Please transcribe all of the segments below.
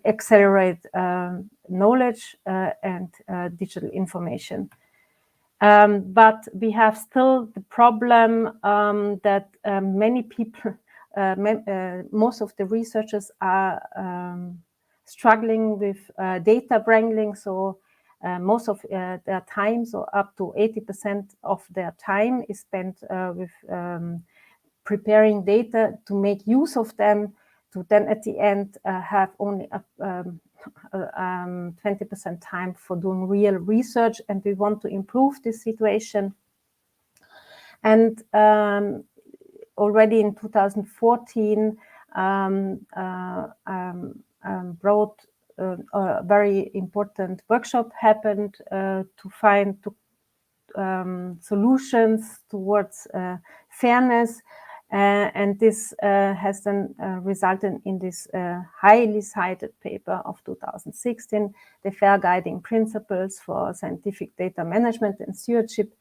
accelerate knowledge and digital information. But we have still the problem that many people, most of the researchers are struggling with data wrangling. So most of their time, so up to 80% of their time is spent with preparing data to make use of them, to then at the end have only 20% time for doing real research, and we want to improve this situation. And already in 2014, wrote a very important workshop happened to find solutions towards fairness. And this has then resulted in this highly cited paper of 2016, the FAIR Guiding Principles for Scientific Data Management and Stewardship.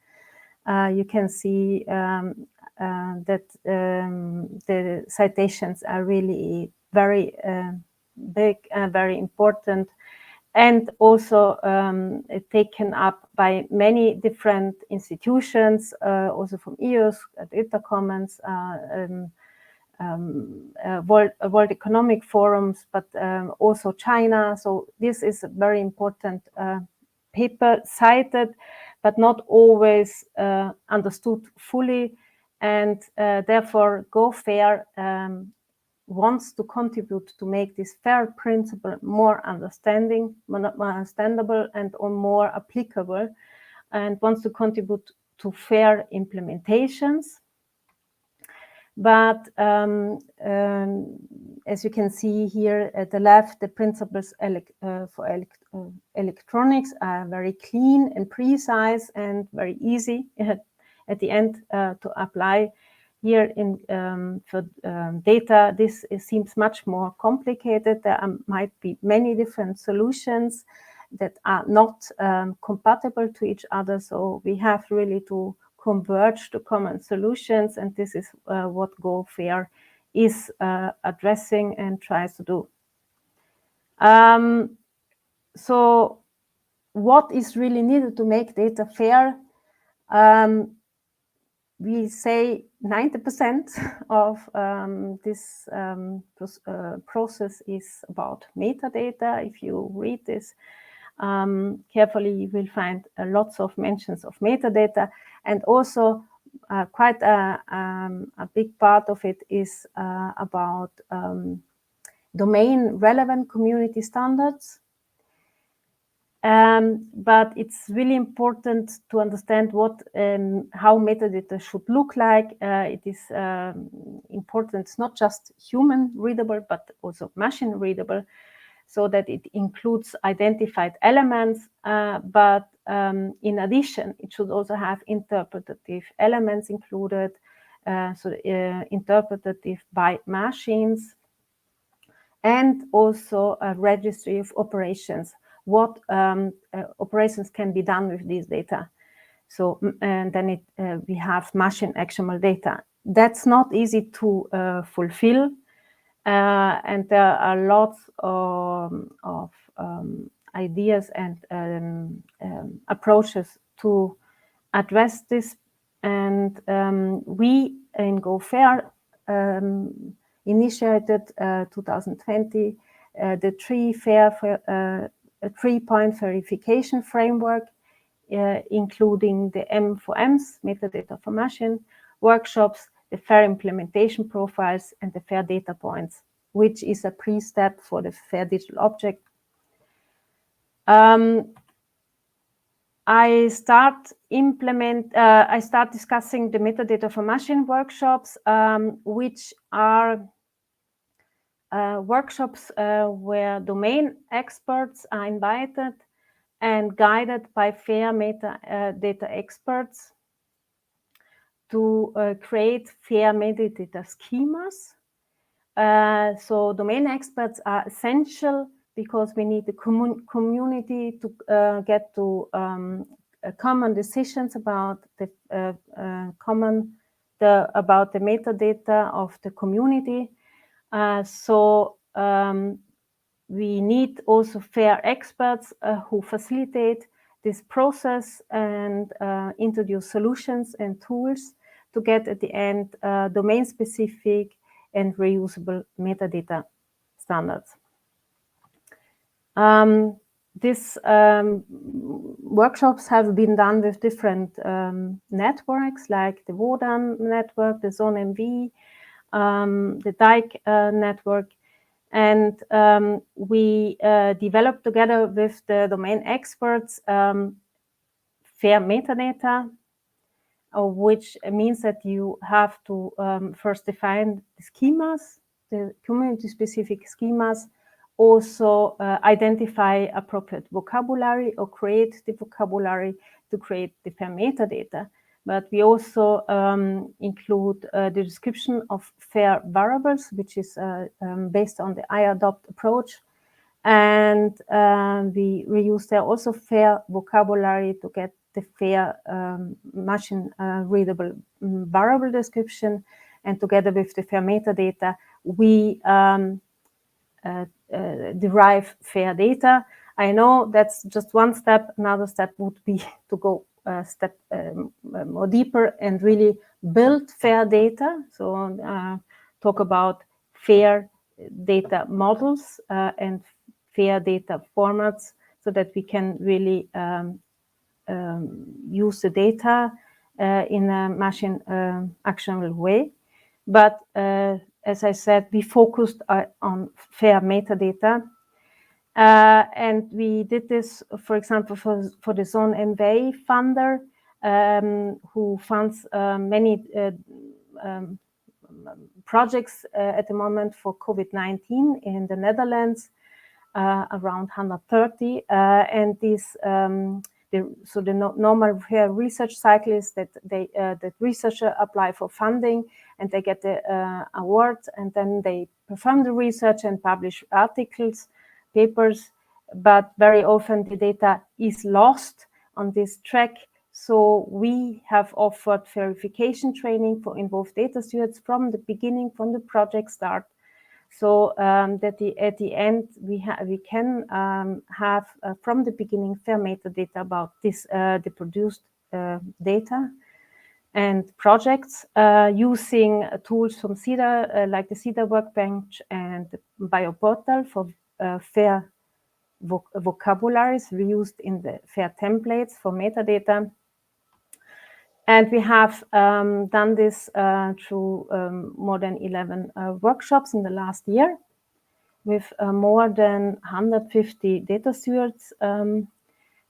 You can see that the citations are really very big, very important, and also taken up by many different institutions, also from EOSC, Data Commons, World Economic Forums, but also China. So this is a very important paper cited, but not always understood fully. And therefore, GOFAIR wants to contribute to make this FAIR principle more understandable and more applicable, and wants to contribute to FAIR implementations. But as you can see here at the left, the principles for electronics are very clean and precise and very easy at the end to apply. Here in for data, this seems much more complicated. There might be many different solutions that are not compatible to each other. So we have really to converge to common solutions, and this is what GOFAIR is addressing and tries to do. So what is really needed to make data fair? We say 90% of this process is about metadata. If you read this carefully, you will find lots of mentions of metadata, and also quite a big part of it is about domain relevant community standards. But it's really important to understand what how metadata should look like. It is important, it's not just human readable, but also machine readable, so that it includes identified elements. But in addition, it should also have interpretative elements included, so interpretative by machines, and also a registry of operations. What operations can be done with these data. So, and then we have machine actionable data. That's not easy to fulfill, and there are lots of ideas and approaches to address this. And we in GOFAIR initiated 2020 the three-point verification framework, including the M4Ms, metadata for machine, workshops, the FAIR implementation profiles, and the FAIR data points, which is a pre-step for the FAIR digital object. I start discussing the metadata for machine workshops, which are workshops where domain experts are invited and guided by FAIR metadata experts to create FAIR metadata schemas. So domain experts are essential because we need the community to get to common decisions about the about the metadata of the community. So we need also FAIR experts who facilitate this process and introduce solutions and tools to get at the end domain-specific and reusable metadata standards. These workshops have been done with different networks, like the WODAN network, the ZoneMV, the DIKE network, and we developed together with the domain experts FAIR metadata, which means that you have to first define the schemas, the community-specific schemas, also identify appropriate vocabulary or create the vocabulary to create the FAIR metadata. But we also include the description of FAIR variables, which is based on the I-adopt approach. And we reuse there also FAIR vocabulary to get the FAIR machine readable variable description. And together with the FAIR metadata, we derive FAIR data. I know that's just one step. Another step would be to go a step more deeper and really build FAIR data. So talk about FAIR data models and FAIR data formats so that we can really use the data in a machine actionable way. But as I said, we focused on FAIR metadata. And we did this, for example, for the ZoneMV funder, who funds many projects at the moment for COVID-19 in the Netherlands, around 130. And this, the normal FAIR research cycle is that that researchers apply for funding and they get the award, and then they perform the research and publish articles, papers, but very often the data is lost on this track. So we have offered verification training for involved data stewards from the beginning, from the project start, so that at the end we can have from the beginning FAIR metadata about this the produced data and projects using tools from CEDA, like the CEDA Workbench and the Bioportal for FAIR vocabularies reused in the FAIR templates for metadata. And we have done this through more than 11 workshops in the last year with more than 150 data stewards, and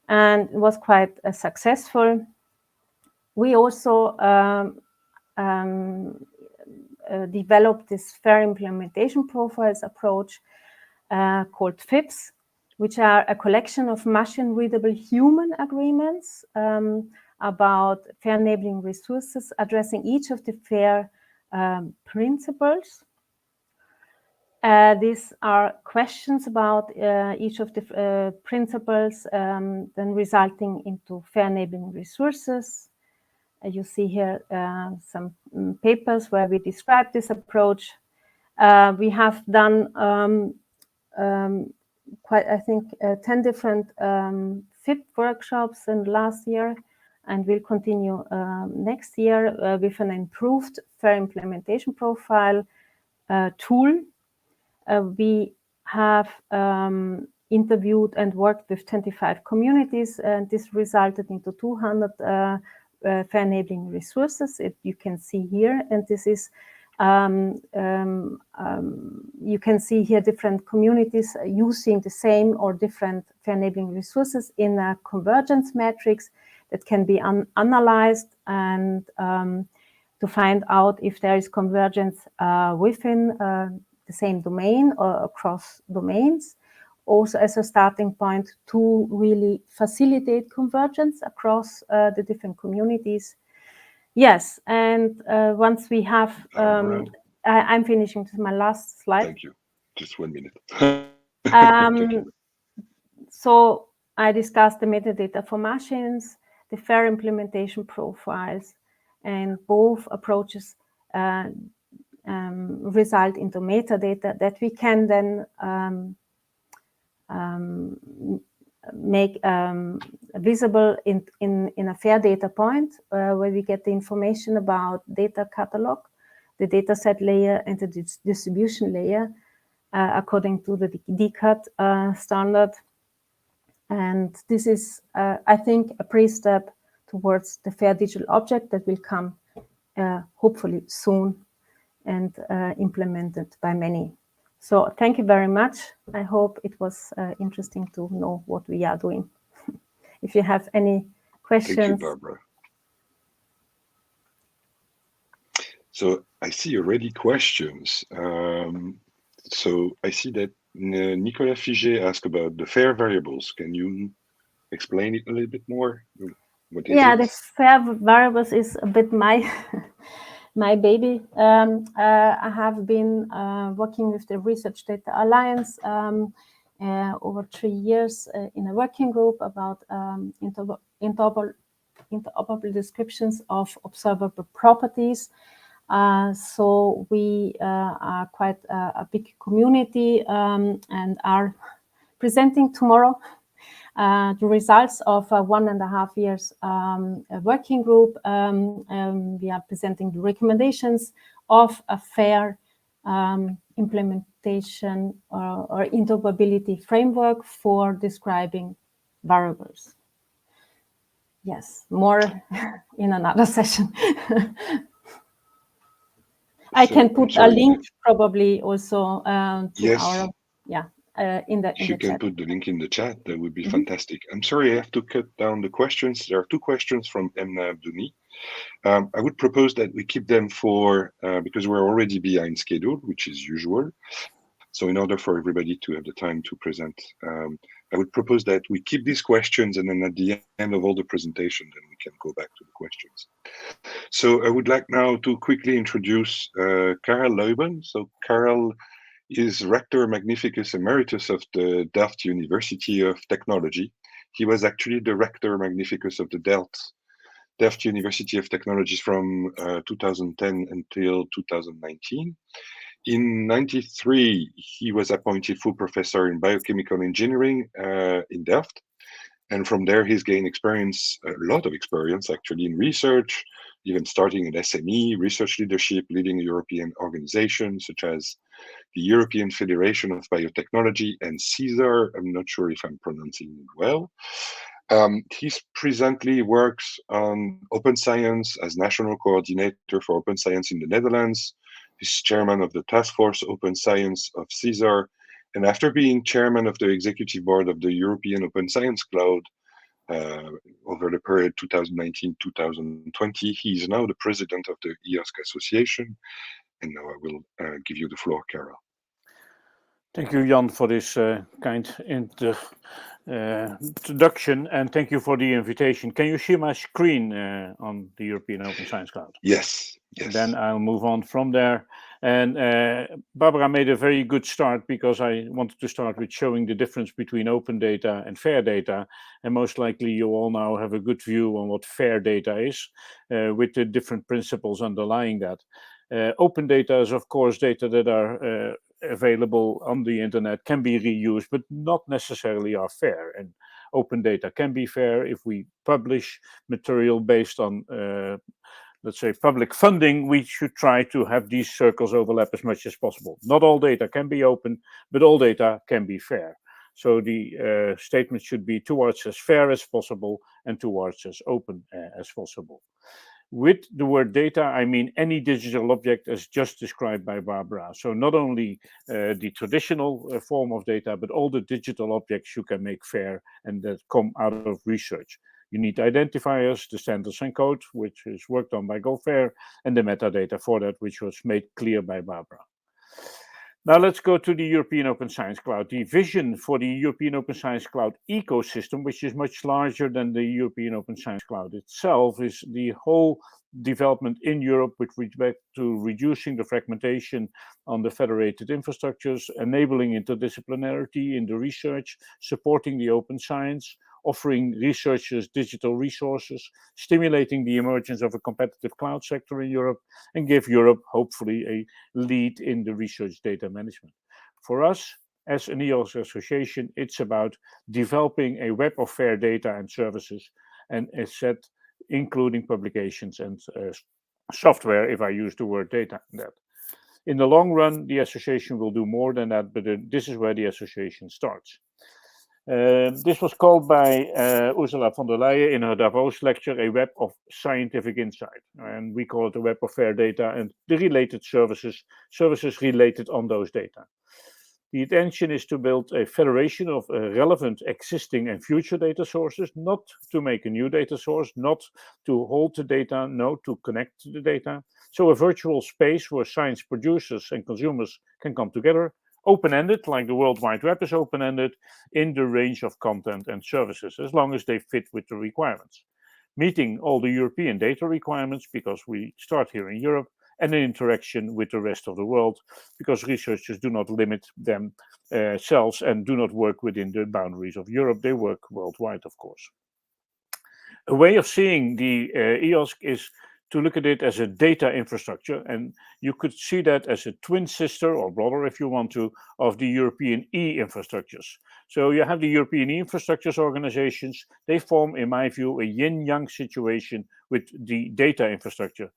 it was quite successful. We also developed this FAIR implementation profiles approach called FIPS, which are a collection of machine-readable human agreements about FAIR enabling resources, addressing each of the FAIR principles. These are questions about each of the principles, then resulting into FAIR enabling resources. You see here some papers where we describe this approach. We have done quite, I think, 10 different FIP workshops in last year, and we'll continue next year with an improved FAIR implementation profile tool. We have interviewed and worked with 25 communities, and this resulted into 200 FAIR enabling resources. You can see here, and this is you can see here different communities using the same or different FAIR enabling resources in a convergence matrix that can be analyzed and to find out if there is convergence within the same domain or across domains. Also as a starting point to really facilitate convergence across the different communities. Yes, and once we have, I'm finishing to my last slide. Thank you. Just 1 minute. So I discussed the metadata for machines, the FAIR implementation profiles, and both approaches result into metadata that we can then make visible in a FAIR data point, where we get the information about data catalog, the dataset layer, and the distribution layer according to the DCAT standard. And this is, I think, a pre-step towards the FAIR digital object that will come hopefully soon and implemented by many. So thank you very much. I hope it was interesting to know what we are doing. If you have any questions. Thank you, Barbara. So I see already questions. So I see that Nicolas Figé asked about the FAIR variables. Can you explain it a little bit more? What is it? The FAIR variables is a bit my my baby. I have been working with the Research Data Alliance over 3 years in a working group about interoperable descriptions of observable properties. So we are quite a big community and are presenting tomorrow the results of a 1.5 years working group. We are presenting the recommendations of a FAIR implementation or interoperability framework for describing variables. Yes, more in another session. I can put a link probably also to our, in the If you can chat. put the link in the chat, that would be fantastic. I'm sorry, I have to cut down the questions. There are 2 questions from Emna Abdouni. I would propose that we keep them for, because we're already behind schedule, which is usual. So in order for everybody to have the time to present, I would propose that we keep these questions, and then at the end of all the presentation, then we can go back to the questions. So I would like now to quickly introduce Karel Luyben. So Karel is Rector Magnificus Emeritus of the Delft University of Technology. He was actually the Rector Magnificus of the Delft University of Technologies from 2010 until 2019. In 1993, he was appointed full professor in biochemical engineering in Delft. And from there, he's gained experience, a lot of experience actually, in research, even starting at SME, research leadership, leading European organizations such as the European Federation of Biotechnology and CESAR. I'm not sure if I'm pronouncing it well. He presently works on open science as national coordinator for open science in the Netherlands. He's chairman of the Task Force Open Science of CESAR. And after being chairman of the executive board of the European Open Science Cloud over the period 2019-2020, he is now the president of the EOSC Association. And now I will give you the floor, Karel. Thank you, Jan, for this kind introduction, and thank you for the invitation. Can you see my screen on the European Open Science Cloud? Yes, yes. Then I'll move on from there. And Barbara made a very good start, because I wanted to start with showing the difference between open data and FAIR data. And most likely you all now have a good view on what FAIR data is, with the different principles underlying that. Open data is, of course, data that are available on the internet, can be reused, but not necessarily are FAIR. And open data can be FAIR if we publish material based on, let's say, public funding. We should try to have these circles overlap as much as possible. Not all data can be open, but all data can be FAIR. So the statement should be towards as FAIR as possible and towards as open as possible. With the word data, I mean any digital object as just described by Barbara. So not only the traditional form of data, but all the digital objects you can make FAIR and that come out of research. You need identifiers, the standards and code, which is worked on by GOFAIR, and the metadata for that, which was made clear by Barbara. Now let's go to the European Open Science Cloud. The vision for the European Open Science Cloud ecosystem, which is much larger than the European Open Science Cloud itself, is the whole development in Europe with respect to reducing the fragmentation on the federated infrastructures, enabling interdisciplinarity in the research, supporting the open science, offering researchers digital resources, stimulating the emergence of a competitive cloud sector in Europe, and give Europe, hopefully, a lead in the research data management. For us, as an EOSC association, it's about developing a web of fair data and services, and as said, including publications and software, if I use the word data in that. In the long run, the association will do more than that, but this is where the association starts. This was called by Ursula von der Leyen in her Davos lecture a web of scientific insight. And we call it a web of fair data and the related services related on those data. The intention is to build a federation of relevant existing and future data sources, not to make a new data source, not to hold the data, no, to connect to the data. So a virtual space where science producers and consumers can come together, open-ended, like the World Wide Web is open-ended, in the range of content and services, as long as they fit with the requirements. Meeting all the European data requirements, because we start here in Europe, and an interaction with the rest of the world, because researchers do not limit themselves and do not work within the boundaries of Europe. They work worldwide, of course. A way of seeing the EOSC is to look at it as a data infrastructure, and you could see that as a twin sister or brother, if you want to, of the European e-infrastructures. So you have the European e-infrastructures organizations. They form, in my view, a yin-yang situation with the data infrastructure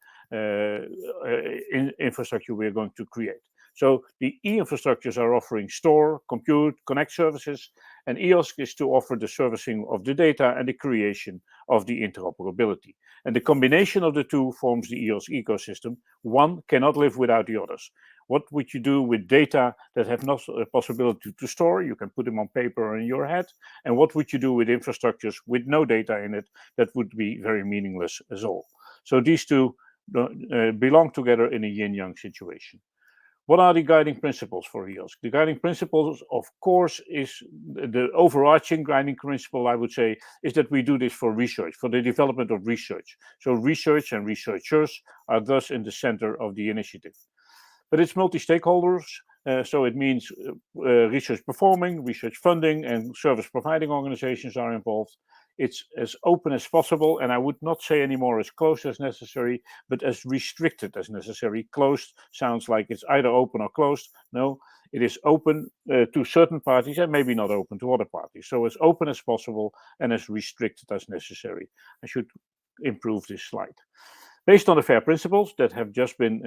infrastructure we're going to create. So the e-infrastructures are offering store, compute, connect services, and EOSC is to offer the servicing of the data and the creation of the interoperability. And the combination of the two forms the EOSC ecosystem. One cannot live without the others. What would you do with data that have not a possibility to store? You can put them on paper or in your head. And what would you do with infrastructures with no data in it? That would be very meaningless as all. So these two belong together in a yin-yang situation. What are the guiding principles for EOSC? The guiding principles, of course, is the overarching guiding principle, I would say, is that we do this for research, for the development of research. So research and researchers are thus in the center of the initiative. But it's multi-stakeholders, so it means research performing, research funding, and service providing organizations are involved. It's as open as possible, and I would not say anymore as closed as necessary, but as restricted as necessary. Closed sounds like it's either open or closed. No, it is open to certain parties and maybe not open to other parties. So as open as possible and as restricted as necessary. I should improve this slide. Based on the FAIR principles that have just been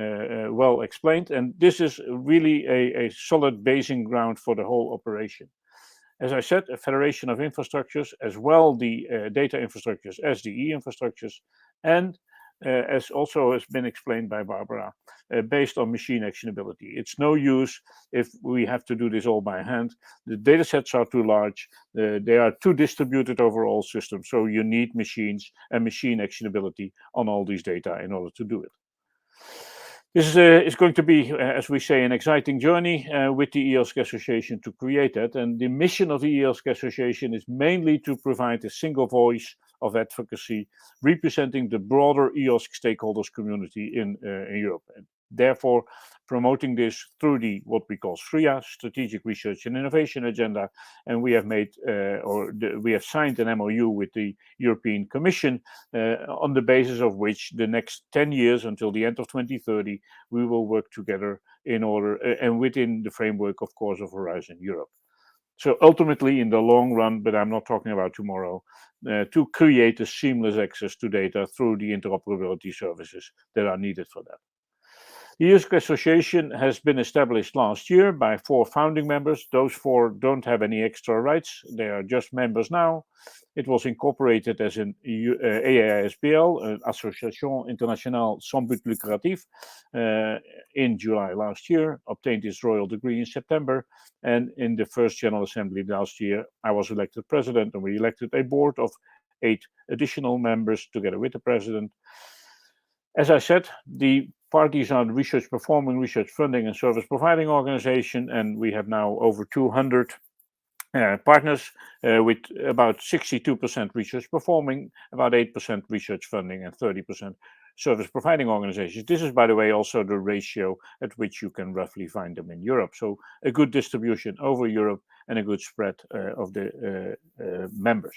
well explained, and this is really a solid basing ground for the whole operation. As I said, a federation of infrastructures, as well the data infrastructures as the e-infrastructures, and as also has been explained by Barbara, based on machine actionability. It's no use if we have to do this all by hand. The data sets are too large, they are too distributed over all systems, so you need machines and machine actionability on all these data in order to do it. This is going to be, as we say, an exciting journey with the EOSC Association to create that. And the mission of the EOSC Association is mainly to provide a single voice of advocacy representing the broader EOSC stakeholders community in Europe. And therefore, promoting this through the what we call SRIA, Strategic Research and Innovation Agenda, and we have made we have signed an MOU with the European Commission on the basis of which the next 10 years until the end of 2030 we will work together in order and within the framework, of course, of Horizon Europe. So ultimately, in the long run, but I'm not talking about tomorrow, to create a seamless access to data through the interoperability services that are needed for that. The EOSC Association has been established last year by 4 founding members. Those 4 don't have any extra rights. They are just members now. It was incorporated as an AISBL, an Association Internationale Sans But Lucratif, in July last year, obtained its royal degree in September. And in the first General Assembly last year, I was elected president, and we elected a board of 8 additional members together with the president. As I said, the parties are the research performing, research funding, and service providing organization, and we have now over 200 partners with about 62% research performing, about 8% research funding, and 30% service providing organizations. This is, by the way, also the ratio at which you can roughly find them in Europe. So a good distribution over Europe and a good spread of the members.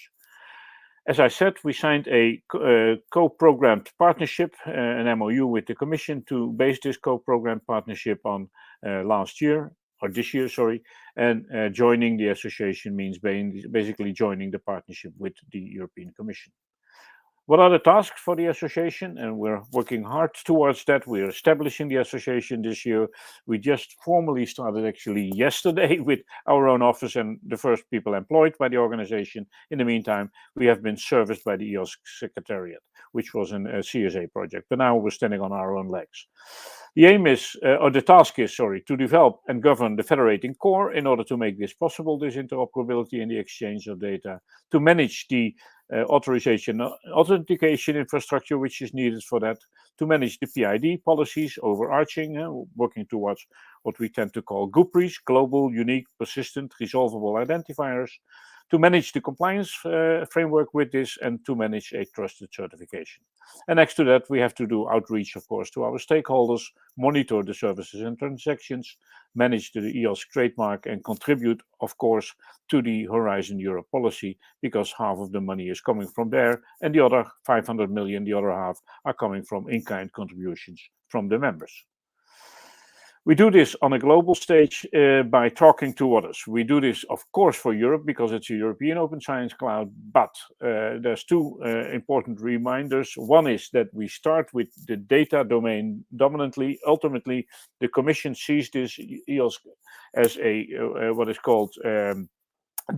As I said, we signed a co-programmed partnership, an MOU with the Commission to base this co-programmed partnership on last year, or this year, sorry, and joining the association means basically joining the partnership with the European Commission. What are the tasks for the association? And we're working hard towards that. We're establishing the association this year. We just formally started actually yesterday with our own office and the first people employed by the organization. In the meantime, we have been serviced by the EOSC Secretariat, which was a CSA project. But now we're standing on our own legs. The aim is, or the task is, sorry, to develop and govern the federating core in order to make this possible, this interoperability and the exchange of data, to manage the authorization authentication infrastructure which is needed for that, to manage the PID policies overarching, working towards what we tend to call GUPRIs, global, unique, persistent, resolvable identifiers, to manage the compliance framework with this, and to manage a trusted certification. And next to that, we have to do outreach, of course, to our stakeholders, monitor the services and transactions, manage the EOSC trademark, and contribute, of course, to the Horizon Europe policy, because half of the money is coming from there, and the other 500 million, the other half, are coming from in-kind contributions from the members. We do this on a global stage by talking to others. We do this, of course, for Europe because it's a European Open Science Cloud, but there's two important reminders. One is that we start with the data domain dominantly. Ultimately, the Commission sees this EOSC as a what is called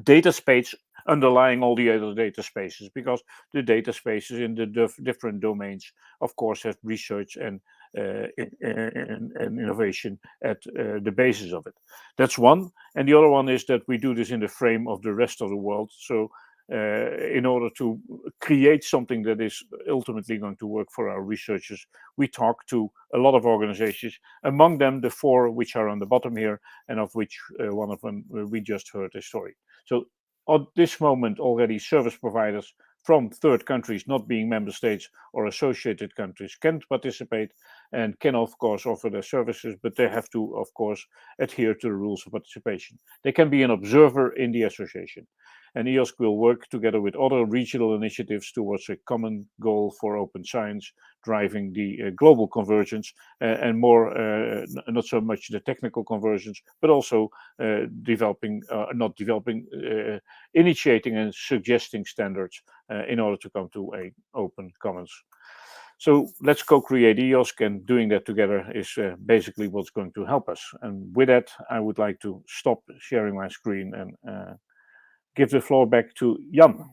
data space underlying all the other data spaces, because the data spaces in the different domains, of course, have research and innovation at the basis of it. That's one. And the other one is that we do this in the frame of the rest of the world. So in order to create something that is ultimately going to work for our researchers, we talk to a lot of organizations, among them the four which are on the bottom here, and of which one of them we just heard a story. So at this moment already service providers from third countries, not being member states or associated countries, can participate and can, of course, offer their services, but they have to, of course, adhere to the rules of participation. They can be an observer in the association. And EOSC will work together with other regional initiatives towards a common goal for open science, driving the global convergence and more, not so much the technical convergence, but also initiating and suggesting standards in order to come to an open commons. So let's co-create EOSC, and doing that together is basically what's going to help us. And with that, I would like to stop sharing my screen and give the floor back to Yann.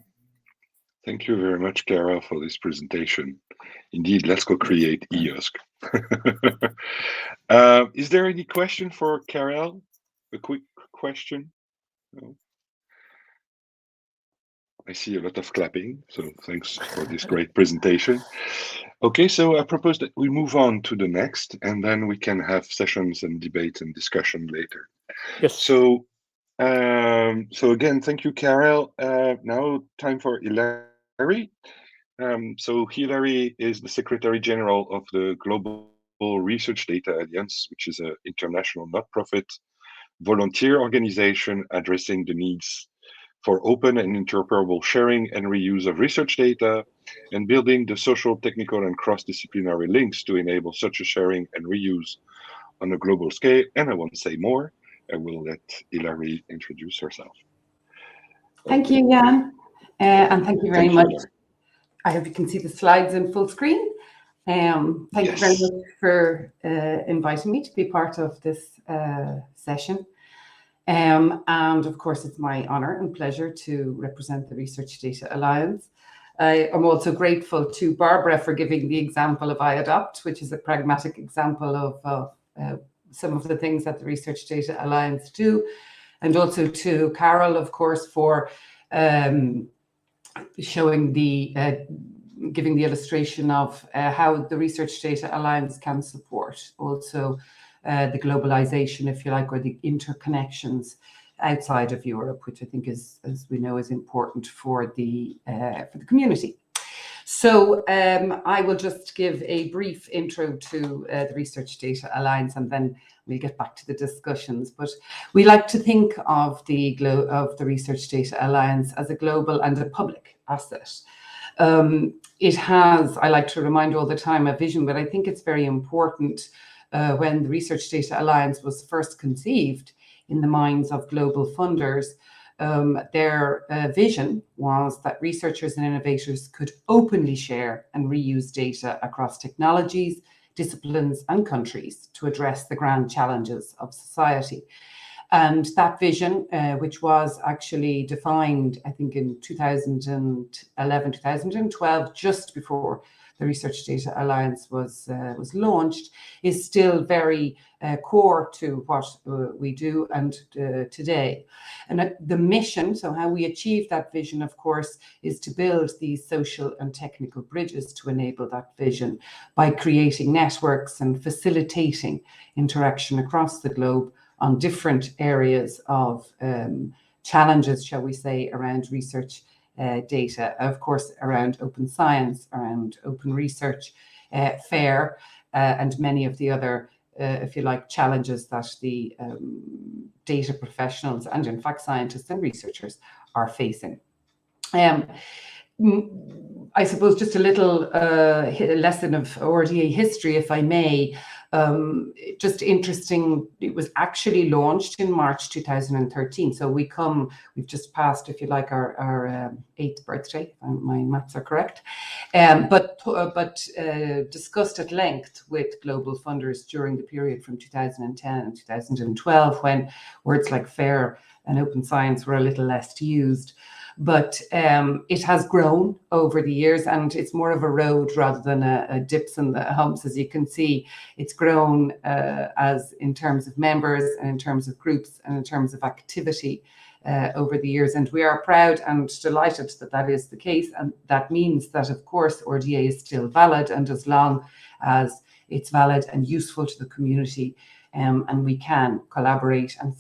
Thank you very much, Karel, for this presentation. Indeed, let's go create EOSC. Is there any question for Karel? A quick question? No? I see a lot of clapping, so thanks for this great presentation. Okay, so I propose that we move on to the next, and then we can have sessions and debate and discussion later. Yes. So again, thank you, Karel. Now time for Hilary. So Hilary is the Secretary General of the Global Research Data Alliance, which is an international not-profit volunteer organization addressing the needs for open and interoperable sharing and reuse of research data, and building the social, technical, and cross-disciplinary links to enable such a sharing and reuse on a global scale. And I won't say more. I will let Hilary introduce herself. Thank you, Yann, and thank you very much. Hilary. I hope you can see the slides in full screen. Thank you very much for inviting me to be part of this session. And of course, it's my honor and pleasure to represent the Research Data Alliance. I am also grateful to Barbara for giving the example of iAdopt, which is a pragmatic example of some of the things that the Research Data Alliance do, and also to Karel, of course, for showing giving the illustration of how the Research Data Alliance can support also the globalization, if you like, or the interconnections outside of Europe, which I think is, as we know, is important for the community. So I will just give a brief intro to the Research Data Alliance, and then we'll get back to the discussions. But we like to think of the Research Data Alliance as a global and a public asset. It has, I like to remind all the time, a vision, but I think it's very important. When the Research Data Alliance was first conceived in the minds of global funders, their vision was that researchers and innovators could openly share and reuse data across technologies, disciplines, and countries to address the grand challenges of society. And that vision, which was actually defined, I think, in 2011, 2012, just before the Research Data Alliance was launched, is still very core to what we do and today. And the mission, so how we achieve that vision, of course, is to build these social and technical bridges to enable that vision by creating networks and facilitating interaction across the globe on different areas of challenges, shall we say, around research data, of course, around open science, around open research, FAIR, and many of the other, if you like, challenges that the data professionals and, in fact, scientists and researchers are facing. I suppose just a little lesson of RDA history, if I may. Just interesting, it was actually launched in March 2013. So we've just passed, if you like, our 8th birthday, if my maths are correct, but discussed at length with global funders during the period from 2010 and 2012, when words like FAIR and open science were a little less used. But it has grown over the years, and it's more of a road rather than a dips and the humps. As you can see, it's grown as in terms of members and in terms of groups and in terms of activity over the years. And we are proud and delighted that that is the case. And that means that, of course, RDA is still valid, and as long as it's valid and useful to the community, and we can collaborate and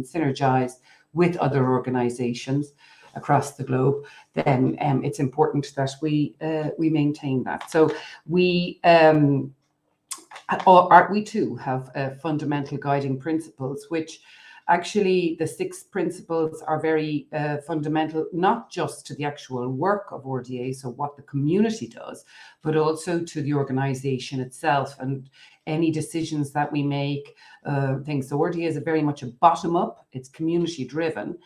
synergize with other organizations across the globe, then it's important that we maintain that. So we too have fundamental guiding principles, which actually the 6 principles are very fundamental, not just to the actual work of RDA, so what the community does, but also to the organization itself and any decisions that we make, things. So RDA is very much a bottom-up, it's community-driven.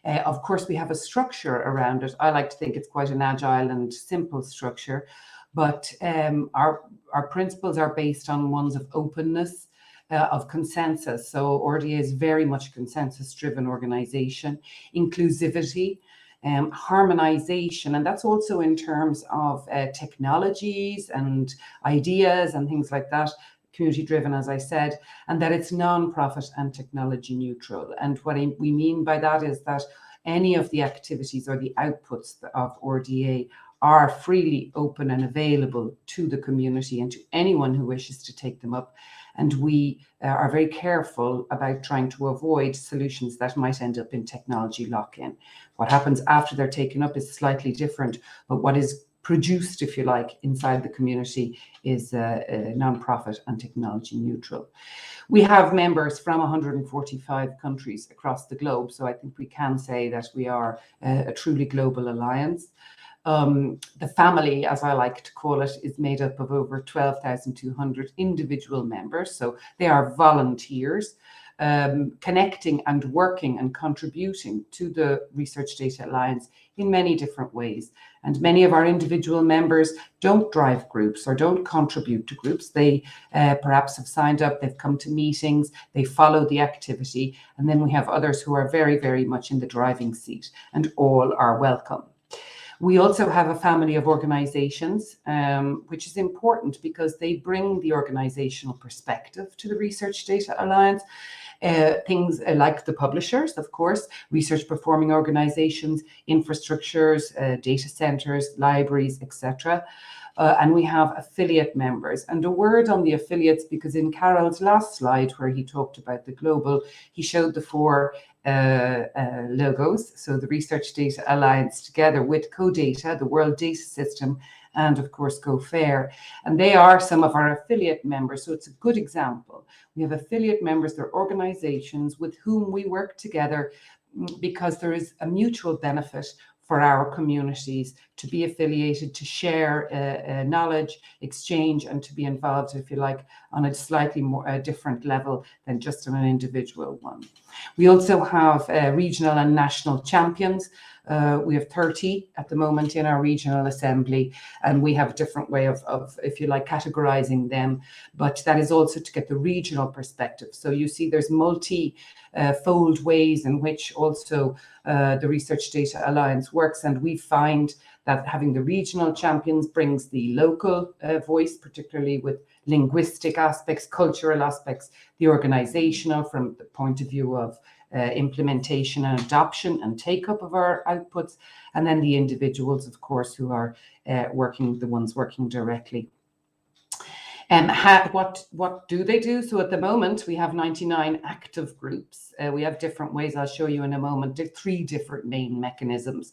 Of course, we have a structure around it. I like to think it's quite an agile and simple structure, but our principles are based on ones of openness, of consensus. So RDA is very much a consensus-driven organization, inclusivity, harmonization, and that's also in terms of technologies and ideas and things like that. Community-driven, as I said, and that it's non-profit and technology neutral. And what we mean by that is that any of the activities or the outputs of RDA are freely open and available to the community and to anyone who wishes to take them up. And we are very careful about trying to avoid solutions that might end up in technology lock-in. What happens after they're taken up is slightly different, but what is produced, if you like, inside the community is non-profit and technology neutral. We have members from 145 countries across the globe, so I think we can say that we are a truly global alliance. The family, as I like to call it, is made up of over 12,200 individual members, so they are volunteers, connecting and working and contributing to the Research Data Alliance in many different ways. And many of our individual members don't drive groups or don't contribute to groups. They perhaps have signed up, they've come to meetings, they follow the activity, and then we have others who are very, very much in the driving seat, and all are welcome. We also have a family of organizations, which is important because they bring the organizational perspective to the Research Data Alliance. Things like the publishers, of course, research performing organizations, infrastructures, data centers, libraries, etc. And we have affiliate members. And a word on the affiliates, because in Karel's last slide, where he talked about the global, he showed the 4 logos. So the Research Data Alliance, together with CoData, the World Data System, and of course GOFAIR, and they are some of our affiliate members. So it's a good example. We have affiliate members, they're organizations with whom we work together because there is a mutual benefit for our communities to be affiliated, to share knowledge, exchange, and to be involved, if you like, on a slightly more different level than just on an individual one. We also have regional and national champions. We have 30 at the moment in our regional assembly, and we have a different way of, if you like, categorizing them, but that is also to get the regional perspective. So you see there's multi-fold ways in which also the Research Data Alliance works, and we find that having the regional champions brings the local voice, particularly with linguistic aspects, cultural aspects, the organizational from the point of view of implementation and adoption and take-up of our outputs, and then the individuals, of course, who are the ones working directly. What do they do? So at the moment, we have 99 active groups. We have different ways, I'll show you in a moment, 3 different main mechanisms.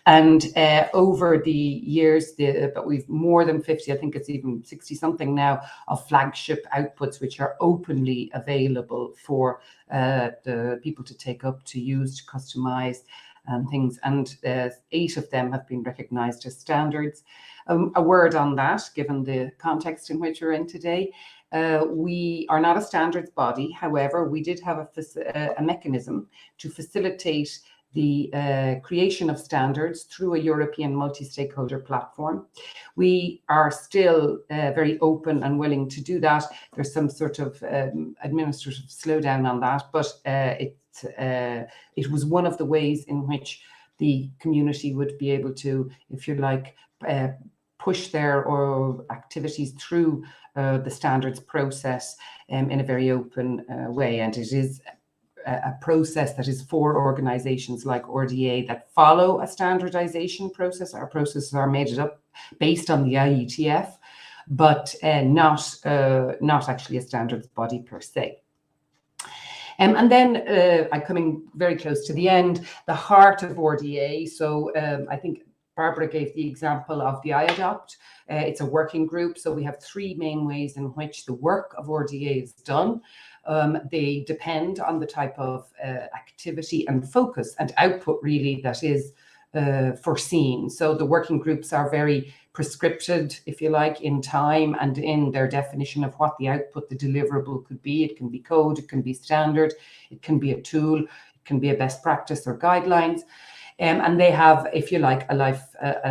And over the years, but we've more than 50, I think it's even 60 something now, of flagship outputs, which are openly available for the people to take up, to use, to customize and things. And 8 of them have been recognized as standards. A word on that, given the context in which we're in today. We are not a standards body. However, we did have a mechanism to facilitate the creation of standards through a European multi-stakeholder platform. We are still very open and willing to do that. There's some sort of administrative slowdown on that, but it was one of the ways in which the community would be able to, if you like, push their activities through the standards process in a very open way. And it is a process that is for organizations like RDA that follow a standardization process. Our processes are made up based on the IETF, but not actually a standards body per se. And then I'm coming very close to the end, the heart of RDA. So I think Barbara gave the example of the iAdopt. It's a working group. So we have 3 main ways in which the work of RDA is done. They depend on the type of activity and focus and output really that is foreseen. So the working groups are very prescripted, if you like, in time and in their definition of what the output, the deliverable could be. It can be code, it can be standard, it can be a tool, it can be a best practice or guidelines. And they have, if you like, a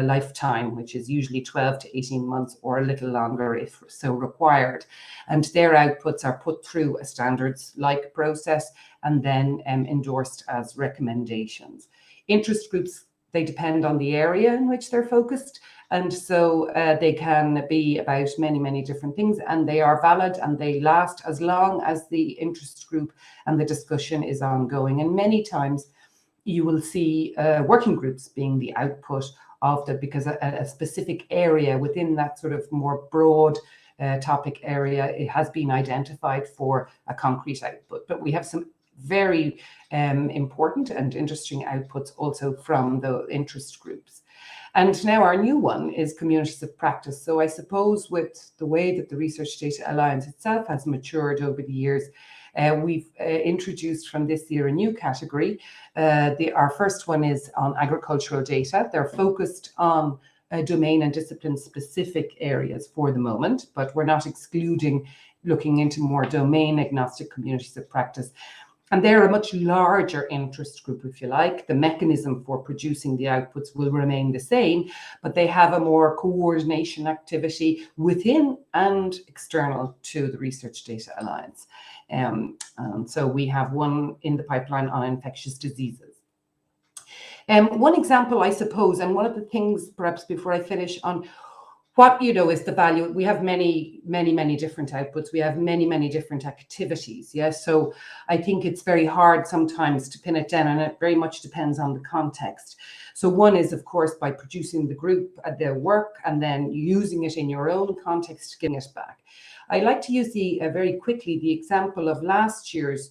lifetime, which is usually 12 to 18 months or a little longer if so required. And their outputs are put through a standards-like process and then endorsed as recommendations. Interest groups, they depend on the area in which they're focused. And so they can be about many, many different things, and they are valid and they last as long as the interest group and the discussion is ongoing. And many times, you will see working groups being the output of because a specific area within that sort of more broad topic area, it has been identified for a concrete output. But we have some very important and interesting outputs also from the interest groups. And now our new one is communities of practice. So I suppose with the way that the Research Data Alliance itself has matured over the years, we've introduced from this year a new category. Our first one is on agricultural data. They're focused on domain and discipline specific areas for the moment, but we're not excluding looking into more domain agnostic communities of practice. And they're a much larger interest group, if you like. The mechanism for producing the outputs will remain the same, but they have a more coordination activity within and external to the Research Data Alliance. And so we have one in the pipeline on infectious diseases. One example, I suppose, and one of the things perhaps before I finish on what, is the value. We have many, many, many different outputs. We have many, many different activities. Yes. So I think it's very hard sometimes to pin it down, and it very much depends on the context. So one is, of course, by producing the group, their work, and then using it in your own context, giving it back. I like to use very quickly the example of last year's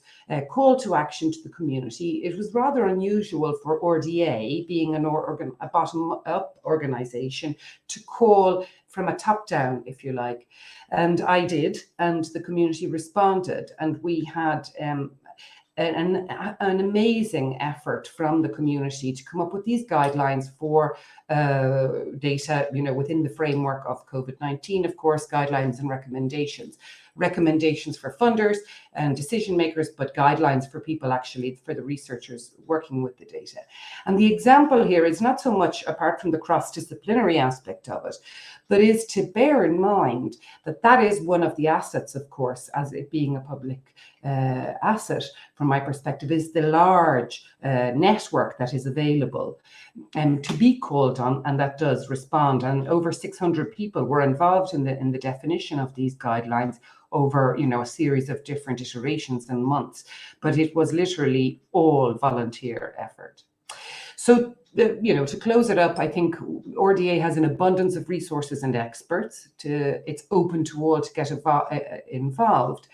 call to action to the community. It was rather unusual for RDA, being a bottom-up organisation, to call from a top-down, if you like. And I did, and the community responded, and we had an amazing effort from the community to come up with these guidelines for data, within the framework of COVID-19, of course, guidelines and recommendations for funders and decision makers, but guidelines for people, actually, for the researchers working with the data. And the example here is not so much, apart from the cross-disciplinary aspect of it, but is to bear in mind that that is one of the assets, of course, as it being a public asset, from my perspective, is the large network that is available to be called on, and that does respond. And over 600 people were involved in the definition of these guidelines over a series of different iterations and months, but it was literally all volunteer effort. So, to close it up, I think RDA has an abundance of resources and experts. It's open to all to get involved.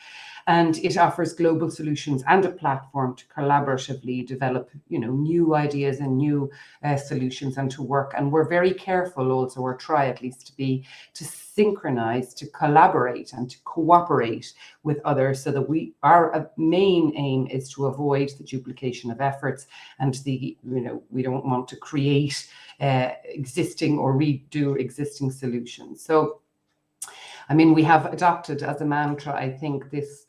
And it offers global solutions and a platform to collaboratively develop, new ideas and new solutions, and to work. And we're very careful also, or try at least to synchronize, to collaborate and to cooperate with others, so that our main aim is to avoid the duplication of efforts, and we don't want to create existing or redo existing solutions. So, we have adopted as a mantra, I think, this.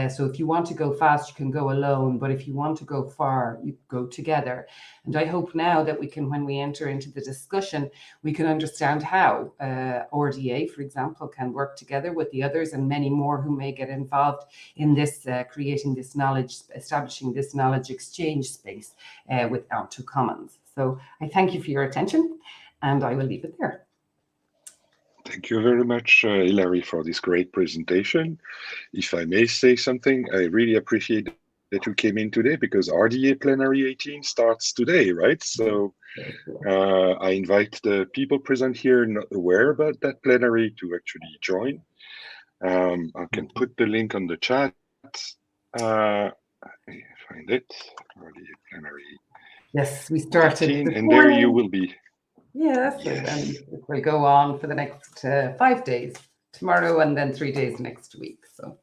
So if you want to go fast, you can go alone. But if you want to go far, you go together. And I hope now that we can, when we enter into the discussion, we can understand how RDA, for example, can work together with the others and many more who may get involved in this, creating this knowledge, establishing this knowledge exchange space with Ontology Commons. So I thank you for your attention, and I will leave it there. Thank you very much, Hilary, for this great presentation. If I may say something, I really appreciate that you came in today, because RDA Plenary 18 starts today, right? So I invite the people present here not aware about that plenary to actually join. I can put the link on the chat. Let me find it. RDA Plenary. Yes, we started. 18, and there you will be. Yes, and it will go on for the next 5 days, tomorrow and then 3 days next week. So,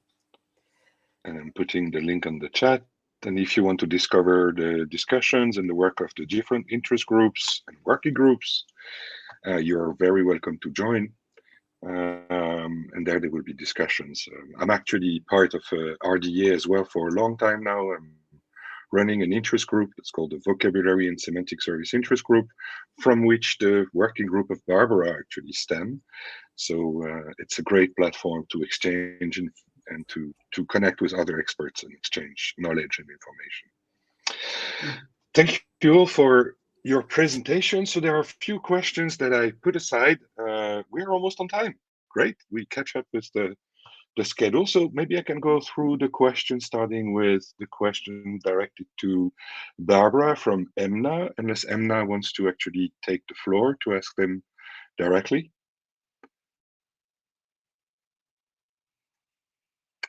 and I'm putting the link on the chat. And if you want to discover the discussions and the work of the different interest groups and working groups, you're very welcome to join. And there will be discussions. I'm actually part of RDA as well for a long time now. I'm running an interest group. It's called the Vocabulary and Semantic Service Interest Group, from which the working group of Barbara actually stem. So it's a great platform to exchange and to connect with other experts and exchange knowledge and information. Thank you all for your presentation. So there are a few questions that I put aside. We're almost on time. Great. We catch up with the schedule. So maybe I can go through the questions, starting with the question directed to Barbara from Emna, unless Emna wants to actually take the floor to ask them directly.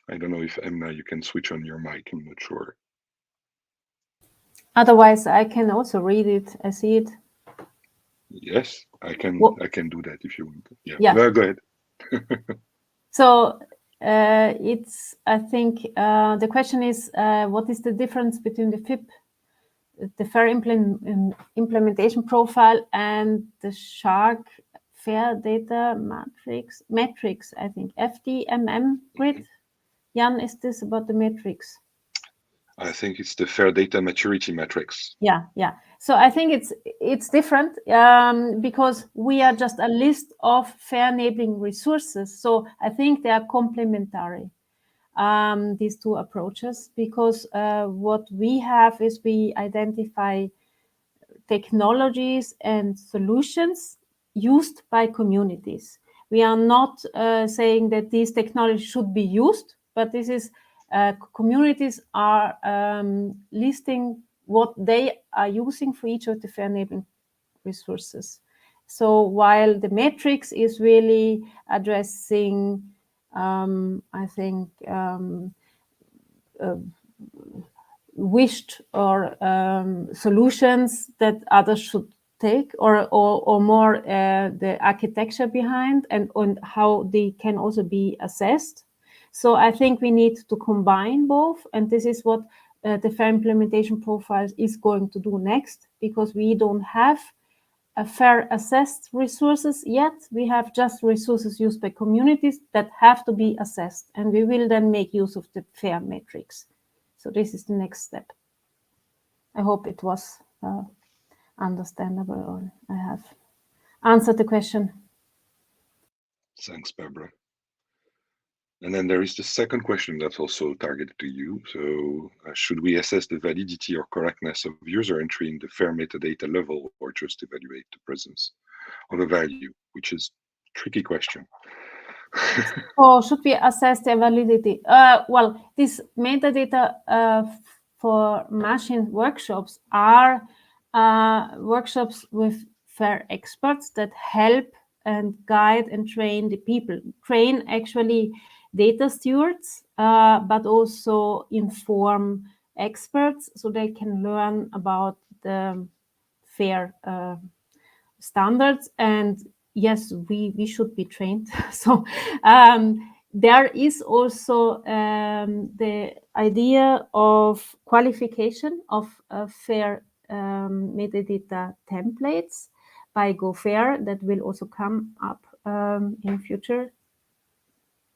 I don't know if Emna, you can switch on your mic. I'm not sure. Otherwise, I can also read it. I see it. Yes, I can. I can do that if you want. Yeah. No, go ahead. So it's. I think the question is, what is the difference between the FIP, the FAIR implementation profile, and the SHARC FAIR data matrix? I think FDMM grid. Yann, is this about the matrix? I think it's the FAIR data maturity matrix. Yeah. So I think it's different because we are just a list of FAIR enabling resources. So I think they are complementary, these two approaches, because what we have is we identify technologies and solutions used by communities. We are not saying that these technologies should be used, but this is communities are listing what they are using for each of the FAIR enabling resources. So while the matrix is really addressing I think, wished or solutions that others should take, or more the architecture behind and on how they can also be assessed. So I think we need to combine both, and this is what the FAIR implementation profiles is going to do next, because we don't have a FAIR assessed resources yet. We have just resources used by communities that have to be assessed, and we will then make use of the FAIR matrix. So this is the next step. I hope it was understandable, or I have answered the question. Thanks, Barbara. And then there is the second question that's also targeted to you. So should we assess the validity or correctness of user entry in the FAIR metadata level, or just evaluate the presence of a value, which is a tricky question. Or should we assess the validity? Well, this metadata for machine workshops are workshops with FAIR experts that help and guide and train the people. Train actually data stewards, but also inform experts so they can learn about the FAIR standards. And yes, we should be trained. So there is also the idea of qualification of FAIR metadata templates by GOFAIR that will also come up in future.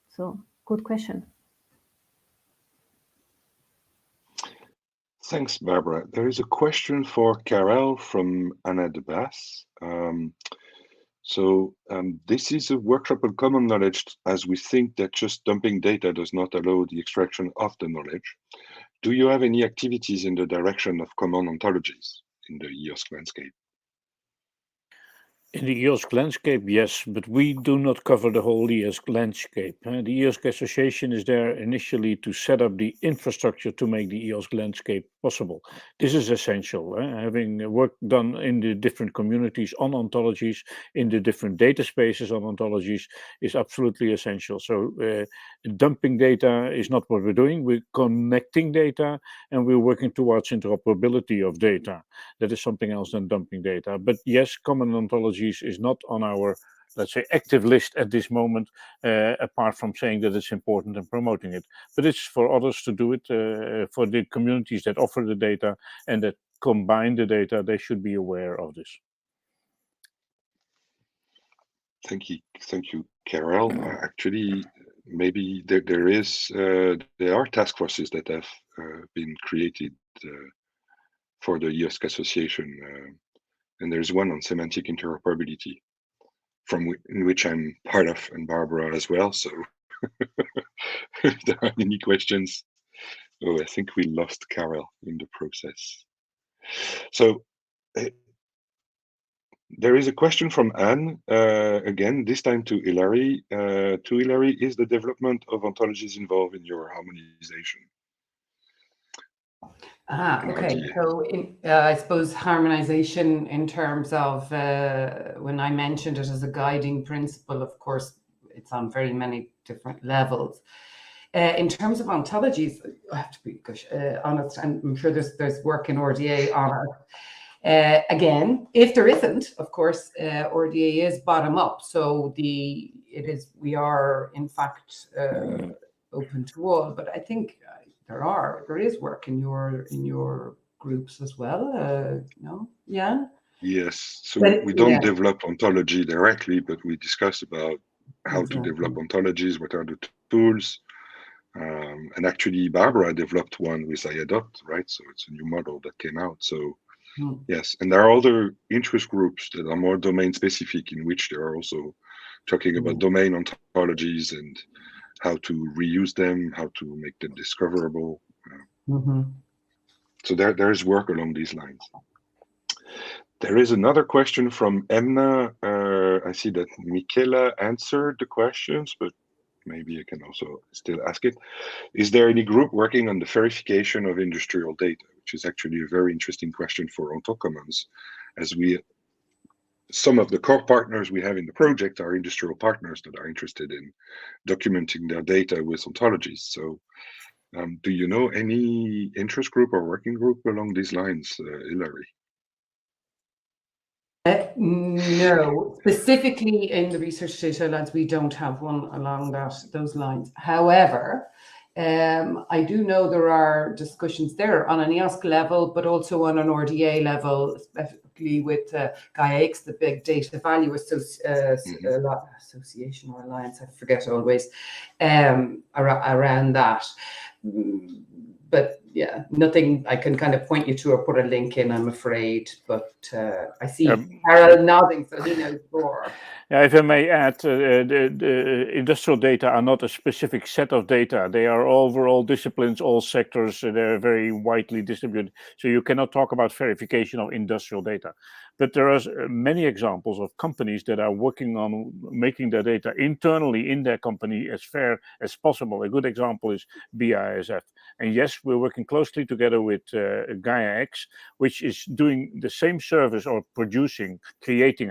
So good question. Thanks, Barbara. There is a question for Karel from Anna de Baas. This is a workshop on common knowledge, as we think that just dumping data does not allow the extraction of the knowledge. Do you have any activities in the direction of common ontologies in the EOSC landscape? In the EOSC landscape, yes, but we do not cover the whole EOSC landscape. The EOSC Association is there initially to set up the infrastructure to make the EOSC landscape possible. This is essential. Having work done in the different communities on ontologies, in the different data spaces on ontologies, is absolutely essential. So dumping data is not what we're doing. We're connecting data, and we're working towards interoperability of data. That is something else than dumping data. But yes, common ontologies is not on our, let's say, active list at this moment, apart from saying that it's important and promoting it. But it's for others to do it, for the communities that offer the data and that combine the data. They should be aware of this. Thank you, Karel. Actually, maybe there are task forces that have been created for the EOSC Association, and there's one on semantic interoperability, in which I'm part of, and Barbara as well. So if there are any questions, I think we lost Karel in the process. So there is a question from Anne, again, this time to Hilary. Hilary, is the development of ontologies involved in your harmonization? Okay. So I suppose harmonization in terms of when I mentioned it as a guiding principle, of course, it's on very many different levels. In terms of ontologies, I have to be honest, and I'm sure there's work in RDA on it. Again, if there isn't, of course, RDA is bottom up. So we are in fact open to all, but I think there is work in your groups as well, Yann? Yes, so we don't develop ontology directly, but we discuss about how to develop ontologies, what are the tools, and actually Barbara developed one with iAdopt, right? So it's a new model that came out. So yes, and there are other interest groups that are more domain specific, in which they are also talking about domain ontologies and how to reuse them, how to make them discoverable. So there is work along these lines. There is another question from Emna. I see that Michela answered the questions, but maybe I can also still ask it. Is there any group working on the verification of industrial data? Which is actually a very interesting question for Ontology Commons, as we some of the core partners we have in the project are industrial partners that are interested in documenting their data with ontologies. So do you know any interest group or working group along these lines, Hilary? No, specifically in the research data labs, we don't have one along those lines. However, I do know there are discussions there on an EOSC level, but also on an RDA level, specifically with KeXs, the Big Data Value Association or Alliance, I forget always, around that. But yeah, nothing I can kind of point you to or put a link in, I'm afraid. But I see Karel nodding, so he knows more. Yeah, if I may add, the industrial data are not a specific set of data. They are overall disciplines, all sectors. They're very widely distributed. So you cannot talk about verification of industrial data. But there are many examples of companies that are working on making their data internally in their company as fair as possible. A good example is BASF. And yes, we're working closely together with GAIA-X, which is doing the same service, or creating,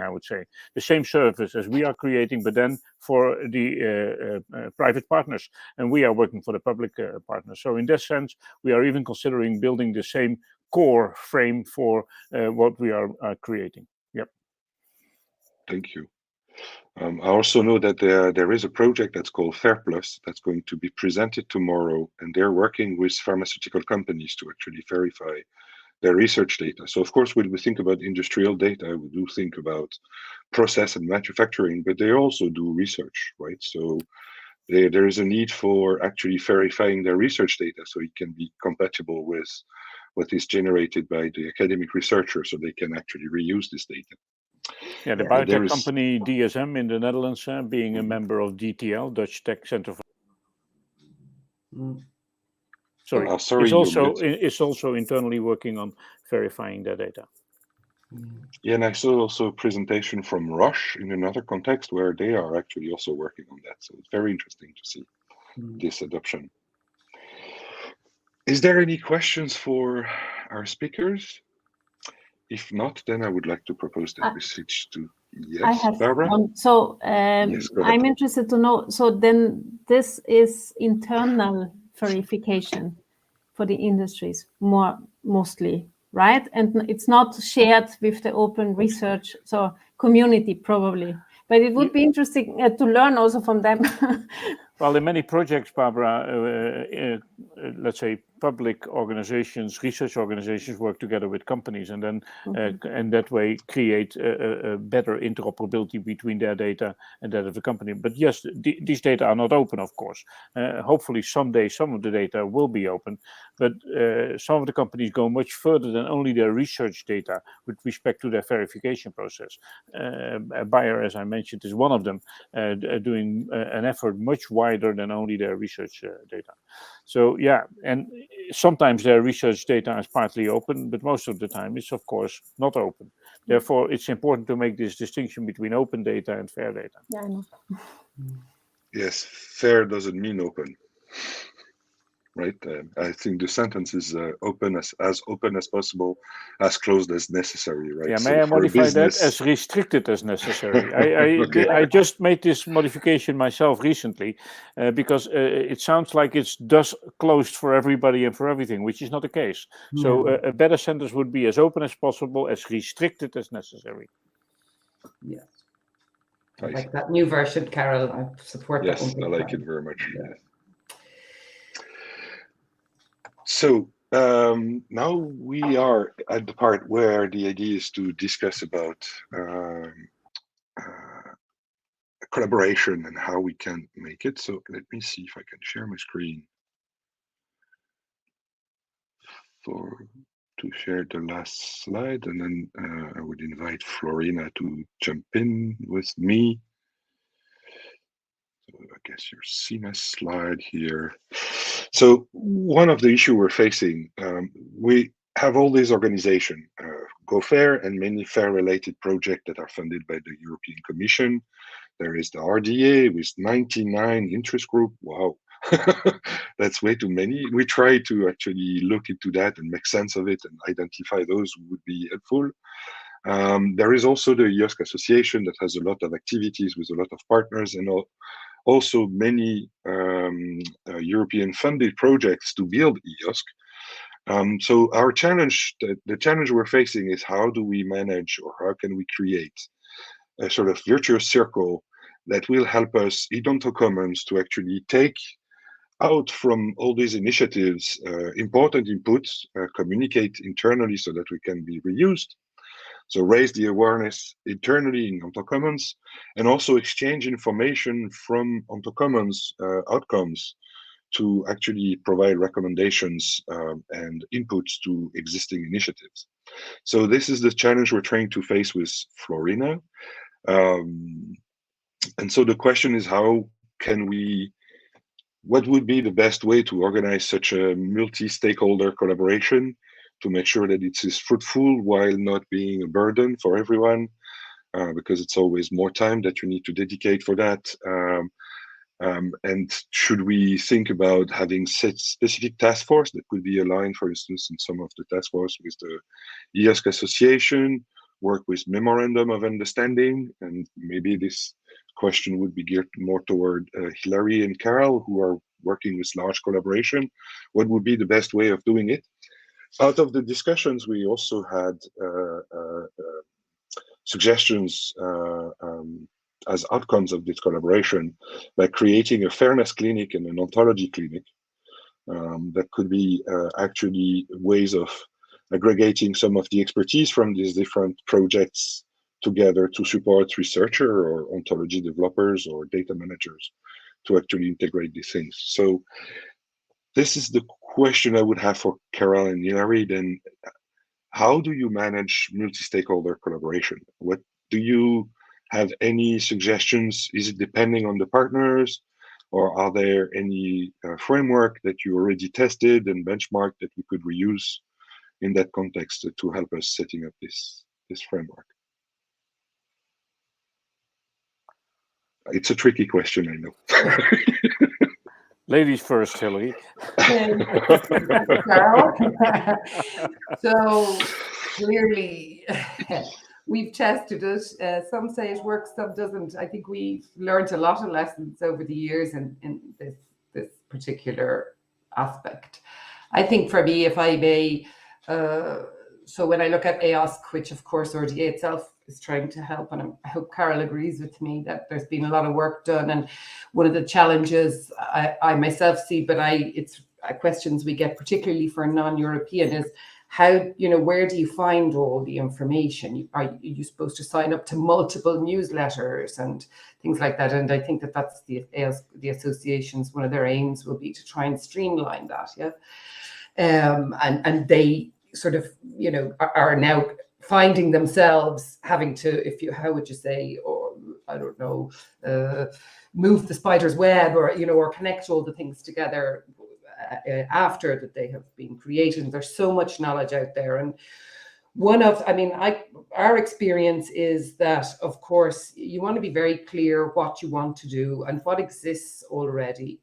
I would say, the same service as we are creating, but then for the private partners. And we are working for the public partners. So in that sense, we are even considering building the same core frame for what we are creating. Yep. Thank you. I also know that there is a project that's called FAIR+ that's going to be presented tomorrow, and they're working with pharmaceutical companies to actually verify their research data. So of course, when we think about industrial data, we do think about process and manufacturing, but they also do research, right? So there is a need for actually verifying their research data so it can be compatible with what is generated by the academic researcher, so they can actually reuse this data. Yeah, the biotech company DSM in the Netherlands, being a member of DTL, Dutch Tech Center for... Sorry, it's also internally working on verifying their data. Yeah, and I saw also a presentation from Roche in another context where they are actually also working on that. So it's very interesting to see this adoption. Is there any questions for our speakers? If not, then I would like to propose that we switch to I have Barbara. one. So Yes, I'm interested to know. So then this is internal verification for the industries mostly, right? And it's not shared with the open research, so community probably. But it would be interesting to learn also from them. Well, in many projects, Barbara, let's say public organizations, research organizations work together with companies, and then and that way create a better interoperability between their data and that of the company. But yes, these data are not open, of course. Hopefully someday some of the data will be open, but some of the companies go much further than only their research data with respect to their verification process. Bayer, as I mentioned, is one of them, doing an effort much wider than only their research data. So yeah, and sometimes their research data is partly open, but most of the time it's of course not open. Therefore, it's important to make this distinction between open data and fair data. Yeah, I know. Yes, fair doesn't mean open, right? I think the sentence is open as possible, as closed as necessary, right? Yeah, may I modify that as restricted as necessary? I just made this modification myself recently because it sounds like it's thus closed for everybody and for everything, which is not the case. So a better sentence would be as open as possible, as restricted as necessary. Yeah. I like that new version, Karel. I support that one. Yes, I like it very much. Yeah. So now we are at the part where the idea is to discuss about collaboration and how we can make it. So let me see if I can share my screen to share the last slide, and then I would invite Florina to jump in with me. So I guess you see my slide here. So one of the issues we're facing, we have all these organizations, GOFAIR and many FAIR-related projects that are funded by the European Commission. There is the RDA with 99 interest groups. Wow, that's way too many. We try to actually look into that and make sense of it and identify those who would be helpful. There is also the EOSC Association that has a lot of activities with a lot of partners, and also many European funded projects to build EOSC. So our challenge, the challenge we're facing is how do we manage, or how can we create a sort of virtuous circle that will help us in Ontology Commons to actually take out from all these initiatives important inputs, communicate internally so that we can be reused. So raise the awareness internally in Ontology Commons, and also exchange information from Ontology Commons outcomes to actually provide recommendations and inputs to existing initiatives. So this is the challenge we're trying to face with Florina. And so the question is, how can we, what would be the best way to organize such a multi-stakeholder collaboration to make sure that it is fruitful while not being a burden for everyone, because it's always more time that you need to dedicate for that. And should we think about having specific task force that could be aligned, for instance, in some of the task force with the EOSC Association, work with memorandum of understanding, and maybe this question would be geared more toward Hilary and Karel, who are working with large collaboration. What would be the best way of doing it? Out of the discussions, we also had suggestions as outcomes of this collaboration by creating a fairness clinic and an ontology clinic. That could be actually ways of aggregating some of the expertise from these different projects together to support researcher or ontology developers or data managers to actually integrate these things. So this is the question I would have for Karel and Hilary. Then how do you manage multi-stakeholder collaboration? What do you have any suggestions? Is it depending on the partners, or are there any framework that you already tested and benchmarked that we could reuse in that context to help us setting up this framework? It's a tricky question, I know. Ladies first, Hilary. So clearly, we've tested it. Some say it works, some doesn't. I think we've learned a lot of lessons over the years in this particular aspect. I think for me, if I may, so when I look at EOSC, which of course RDA itself is trying to help, and I hope Karel agrees with me that there's been a lot of work done. And one of the challenges I myself see, but it's questions we get particularly for non-European is how, where do you find all the information? Are you supposed to sign up to multiple newsletters and things like that? And I think that's the associations, one of their aims will be to try and streamline that, yeah. And they sort of, are now finding themselves having to, how would you say, or I don't know, move the spider's web, or, or connect all the things together after that they have been created. And there's so much knowledge out there. And our experience is that, of course, you want to be very clear what you want to do and what exists already.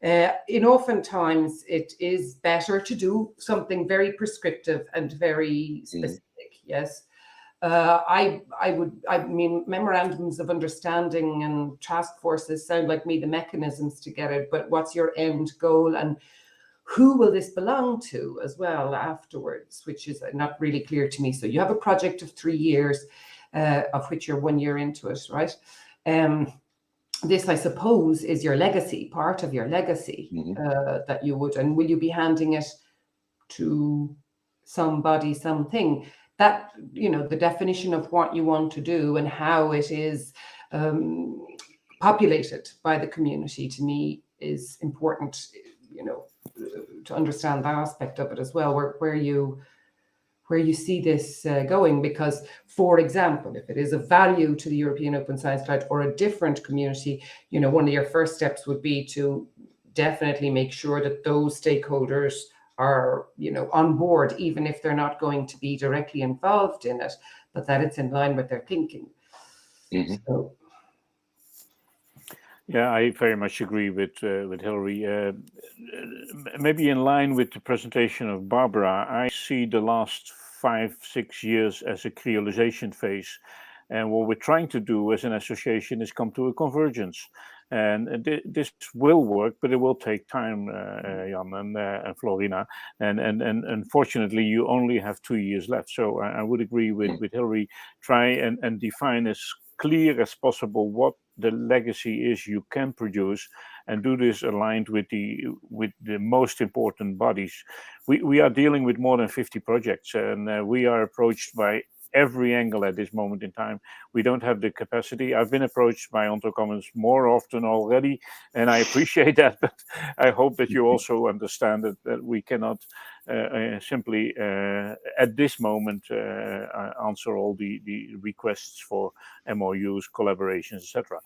Oftentimes it is better to do something very prescriptive and very specific. Yes. Memorandums of understanding and task forces sound like the mechanisms to get it, but what's your end goal and who will this belong to as well afterwards, which is not really clear to me. So you have a project of 3 years, of which you're 1 year into it, right? This, I suppose, is your legacy, part of your legacy, that you would, and will you be handing it to somebody, something? That, the definition of what you want to do and how it is populated by the community, to me, is important, to understand that aspect of it as well, where you see this going. Because, for example, if it is of value to the European Open Science Cloud or a different community, one of your first steps would be to definitely make sure that those stakeholders are, on board, even if they're not going to be directly involved in it, but that it's in line with their thinking. So. Yeah, I very much agree with Hilary. Maybe in line with the presentation of Barbara, I see the last 5-6 years as a creolization phase. And what we're trying to do as an association is come to a convergence. And this will work, but it will take time, Yann and Florina. And unfortunately, you only have 2 years left. So I would agree with Hilary, try and define as clear as possible what the legacy is you can produce, and do this aligned with the most important bodies. We are dealing with more than 50 projects, and we are approached by every angle at this moment in time. We don't have the capacity. I've been approached by Ontology Commons more often already, and I appreciate that, but I hope that you also understand that we cannot simply at this moment answer all the requests for MOUs, collaborations, etc.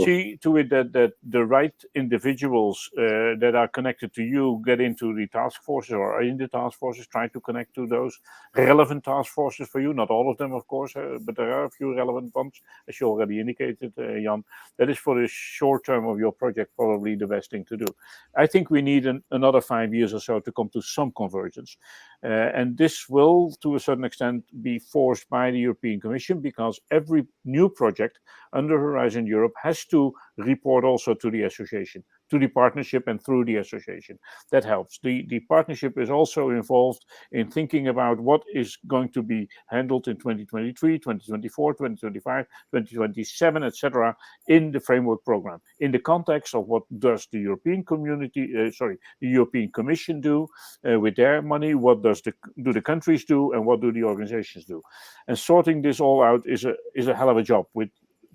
See to it that the right individuals that are connected to you get into the task forces or are in the task forces, try to connect to those relevant task forces for you. Not all of them, of course, but there are a few relevant ones, as you already indicated, Yann. That is for the short term of your project probably the best thing to do. I think we need another 5 years or so to come to some convergence. And this will, to a certain extent, be forced by the European Commission, because every new project under Horizon Europe has to report also to the association, to the partnership, and through the association. That helps. The partnership is also involved in thinking about what is going to be handled in 2023, 2024, 2025, 2027, etc., in the framework program, in the context of what does the European community, the European Commission do with their money, what do the countries do, and what do the organizations do. And sorting this all out is a hell of a job. With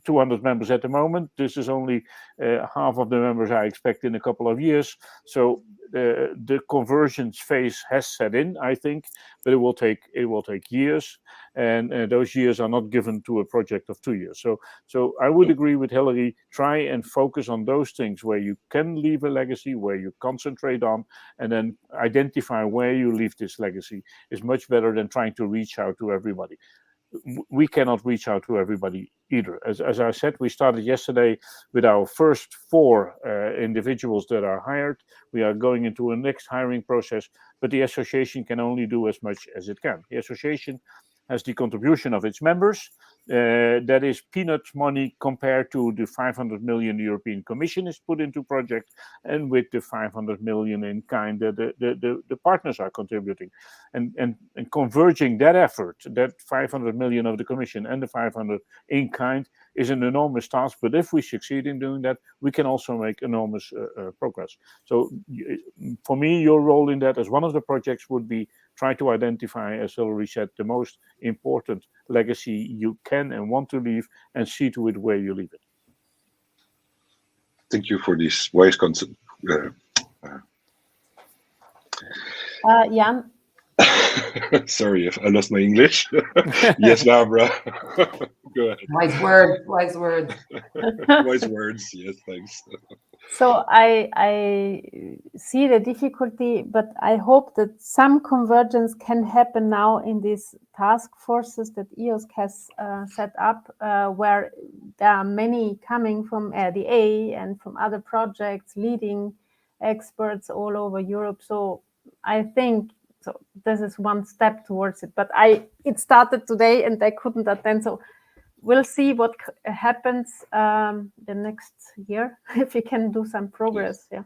200 members at the moment, this is only half of the members I expect in a couple of years. So the convergence phase has set in, I think, but it will take years, and those years are not given to a project of 2 years. So I would agree with Hilary. Try and focus on those things where you can leave a legacy, where you concentrate on, and then identify where you leave this legacy is much better than trying to reach out to everybody. We cannot reach out to everybody either. As I said, we started yesterday with our first 4 individuals that are hired. We are going into a next hiring process, but the association can only do as much as it can. The association has the contribution of its members. That is peanuts money compared to the 500 million the European Commission is put into project, and with the 500 million in kind that the partners are contributing. And converging that effort, that 500 million of the Commission and the 500 in kind, is an enormous task. But if we succeed in doing that, we can also make enormous progress. So for me, your role in that as one of the projects would be try to identify, as Hilary said, the most important legacy you can and want to leave, and see to it where you leave it. Thank you for this wise concept. Yann? Sorry if I lost my English. Yes, Barbara. Go ahead. Wise words. Wise words. Yes, thanks. So I see the difficulty, but I hope that some convergence can happen now in these task forces that EOSC has set up, where there are many coming from RDA and from other projects, leading experts all over Europe. So I think this is one step towards it. But it started today and I couldn't attend. So we'll see what happens the next year, if we can do some progress. Yes.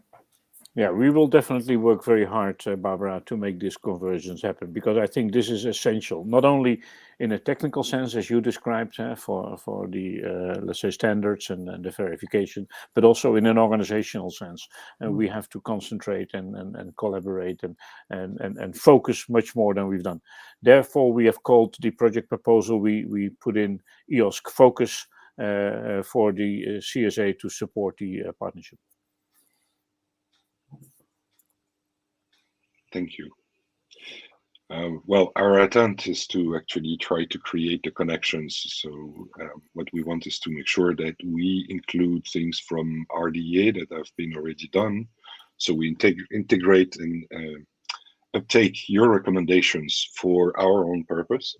Yeah, we will definitely work very hard, Barbara, to make this convergence happen, because I think this is essential, not only in a technical sense, as you described, for the, let's say, standards and the verification, but also in an organizational sense. And we have to concentrate and collaborate and focus much more than we've done. Therefore, we have called the project proposal, we put in EOSC focus for the CSA to support the partnership. Thank you. Well, our attempt is to actually try to create the connections. So what we want is to make sure that we include things from RDA that have been already done. So we integrate and uptake your recommendations for our own purpose.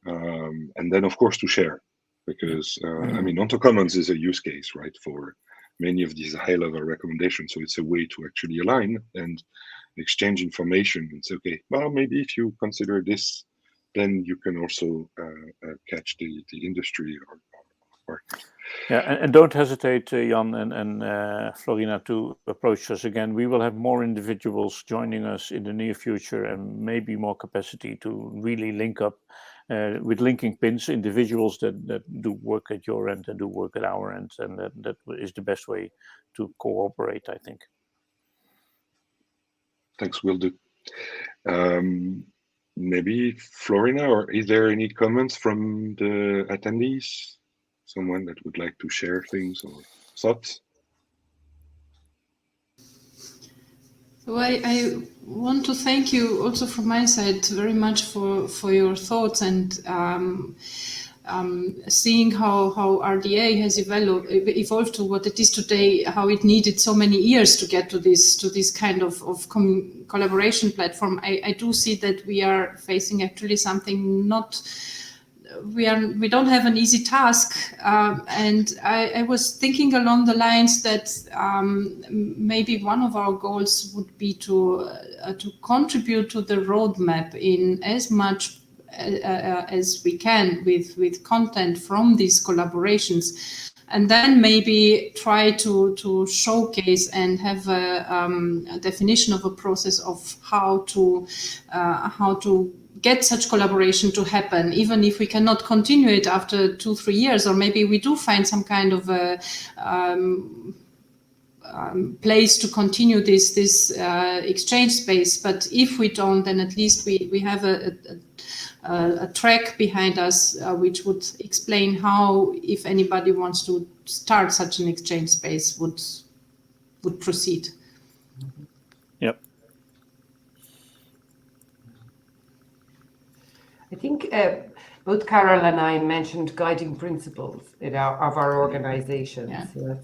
And then, of course, to share. Because, I mean, Ontology Commons is a use case, right, for many of these high-level recommendations. So it's a way to actually align and exchange information and say, okay, well, maybe if you consider this then you can also catch the industry or Yeah, and don't hesitate, Jan and Florina, to approach us again. We will have more individuals joining us in the near future, and maybe more capacity to really link up with linking pins, individuals that do work at your end and do work at our end, and that is the best way to cooperate, I think. Thanks, will do. Maybe Florina, or is there any comments from the attendees? Someone that would like to share things or thoughts? Well, I want to thank you also from my side very much for your thoughts and seeing how RDA has evolved to what it is today, how it needed so many years to get to this kind of collaboration platform. I do see that we are facing actually something we don't have an easy task, and I was thinking along the lines that maybe one of our goals would be to contribute to the roadmap in as much as we can with content from these collaborations, and then maybe try to showcase and have a definition of a process of how to get such collaboration to happen, even if we cannot continue it after 2-3 years, or maybe we do find some kind of a place to continue this exchange space. But if we don't, then at least we have a track behind us which would explain how, if anybody wants to start such an exchange space, would proceed. Yep. I think both Karel and I mentioned guiding principles of our organizations. Yeah. Yes.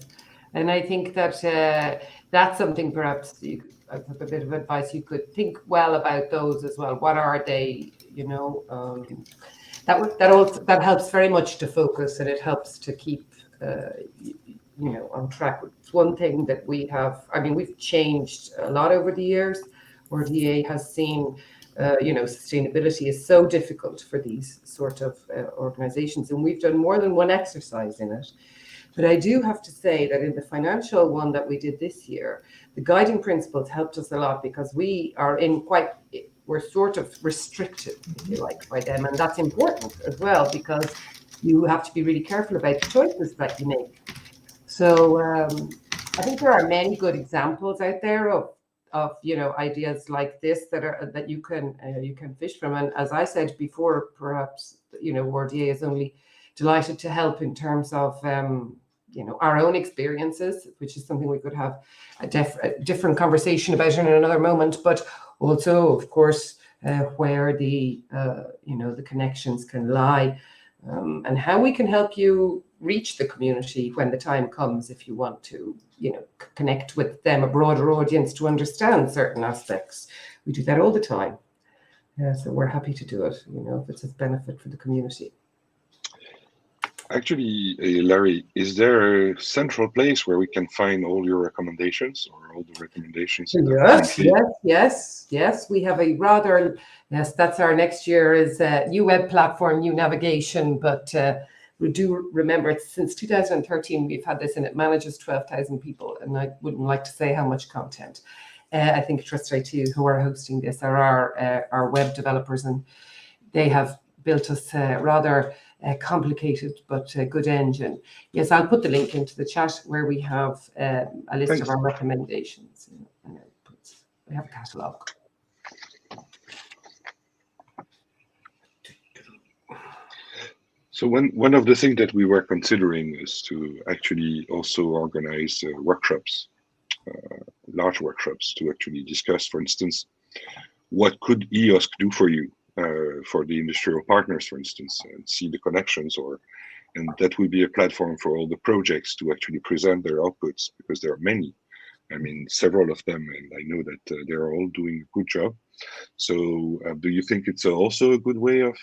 And I think that that's something perhaps a bit of advice you could think well about those as well. What are they? You know, that helps very much to focus, and it helps to keep on track. It's one thing that we have. I mean, we've changed a lot over the years. RDA has seen. Sustainability is so difficult for these sort of organizations, and we've done more than one exercise in it. But I do have to say that in the financial one that we did this year, the guiding principles helped us a lot, because we're sort of restricted, if you like, by them, and that's important as well, because you have to be really careful about the choices that you make. So I think there are many good examples out there of ideas like this that you can fish from. And as I said before, perhaps RDA is only delighted to help in terms of our own experiences, which is something we could have a different conversation about in another moment, but also, of course, where the connections can lie, and how we can help you reach the community when the time comes, if you want to connect with them, a broader audience, to understand certain aspects. We do that all the time. So we're happy to do it, if it's of benefit for the community. Actually, Hilary, is there a central place where we can find all your recommendations, or all the recommendations? Yes. We have a rather, that's our next year is new web platform, new navigation, but we do remember since 2013 we've had this, and it manages 12,000 people, and I wouldn't like to say how much content. I think Trust IT, who are hosting this, are our web developers, and they have built us rather complicated but good engine. Yes, I'll put the link into the chat where we have a list of our recommendations, and we have a catalogue. So one of the things that we were considering is to actually also organize workshops, large workshops, to actually discuss, for instance, what could EOSC do for you, for the industrial partners, for instance, and see the connections, and that would be a platform for all the projects to actually present their outputs, because there are many. I mean, several of them, and I know that they're all doing a good job. So do you think it's also a good way of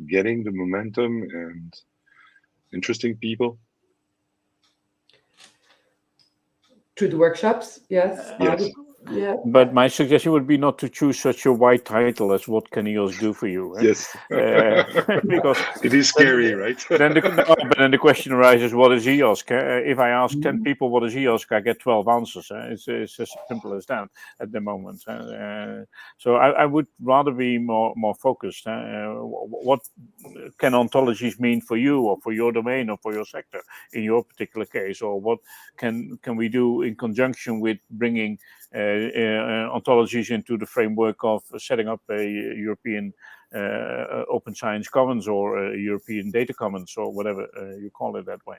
getting the momentum and interesting people? Through the workshops, yes. Yeah. But my suggestion would be not to choose such a wide title as "What can EOSC do for you?" Yes. Because it is scary, right? But then the question arises: what is EOSC? If I ask 10 people what is EOSC, I get 12 answers. It's as simple as that at the moment. So I would rather be more focused. What can ontologies mean for you, or for your domain, or for your sector in your particular case, or what can we do in conjunction with bringing ontologies into the framework of setting up a European Open Science Commons, or European Data Commons, or whatever you call it that way.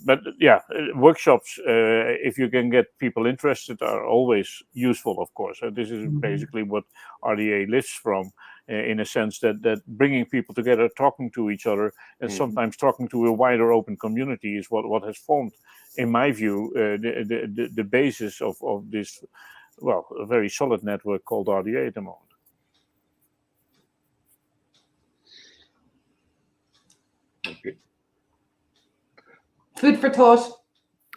But yeah, workshops, if you can get people interested, are always useful, of course. This is basically what RDA lives from, in a sense that bringing people together, talking to each other, and sometimes talking to a wider open community is what has formed, in my view, the basis of this, well, a very solid network called RDA at the moment. Okay. Food for thought.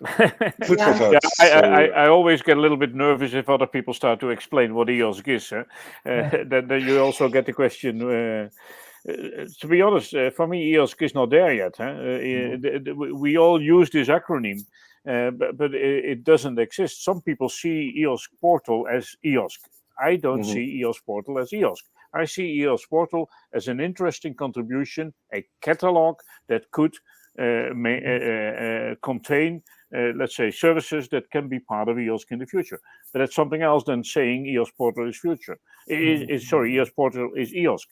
Food for thought. Yeah, I always get a little bit nervous if other people start to explain what EOSC is. Then you also get the question. To be honest, for me, EOSC is not there yet. We all use this acronym, but it doesn't exist. Some people see EOSC Portal as EOSC. I don't see EOSC Portal as EOSC. I see EOSC Portal as an interesting contribution, a catalog that could contain, let's say, services that can be part of EOSC in the future. But that's something else than saying EOSC Portal is future. EOSC Portal is EOSC.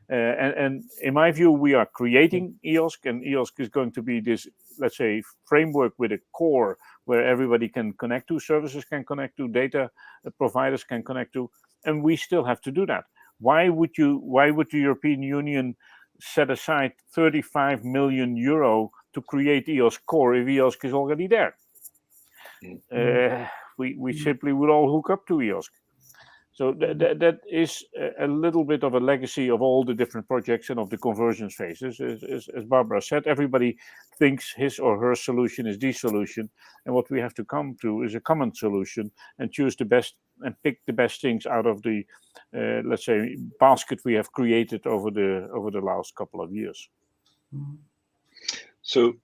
And in my view, we are creating EOSC, and EOSC is going to be this, let's say, framework with a core where everybody can connect to, services can connect to, data providers can connect to, and we still have to do that. Why would the European Union set aside 35 million euro to create EOSC core if EOSC is already there? We simply would all hook up to EOSC. So that is a little bit of a legacy of all the different projects and of the convergence phases. As Barbara said, everybody thinks his or her solution is the solution, and what we have to come to is a common solution and choose the best and pick the best things out of the, let's say, basket we have created over the last couple of years. So,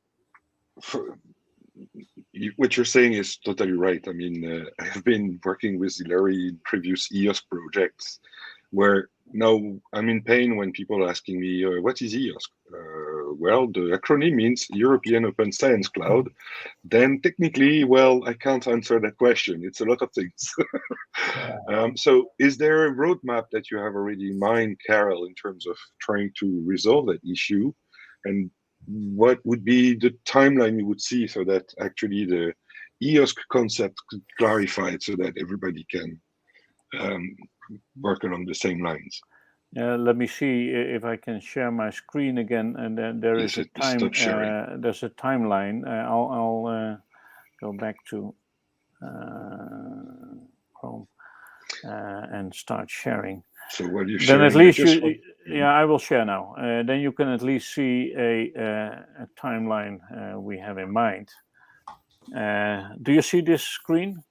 what you're saying is totally right. I mean, I have been working with Hilary in previous EOSC projects, where now I'm in pain when people are asking me, what is EOSC? Well, the acronym means European Open Science Cloud. Then technically, well, I can't answer that question. It's a lot of things. So is there a roadmap that you have already in mind, Karel, in terms of trying to resolve that issue? And what would be the timeline you would see so that actually the EOSC concept could clarify it so that everybody can work along the same lines? Let me see if I can share my screen again, and then there is a time. There's a timeline. I'll go back to Chrome and start sharing. So what you then at least I will share now. Then you can at least see a timeline we have in mind. Do you see this screen?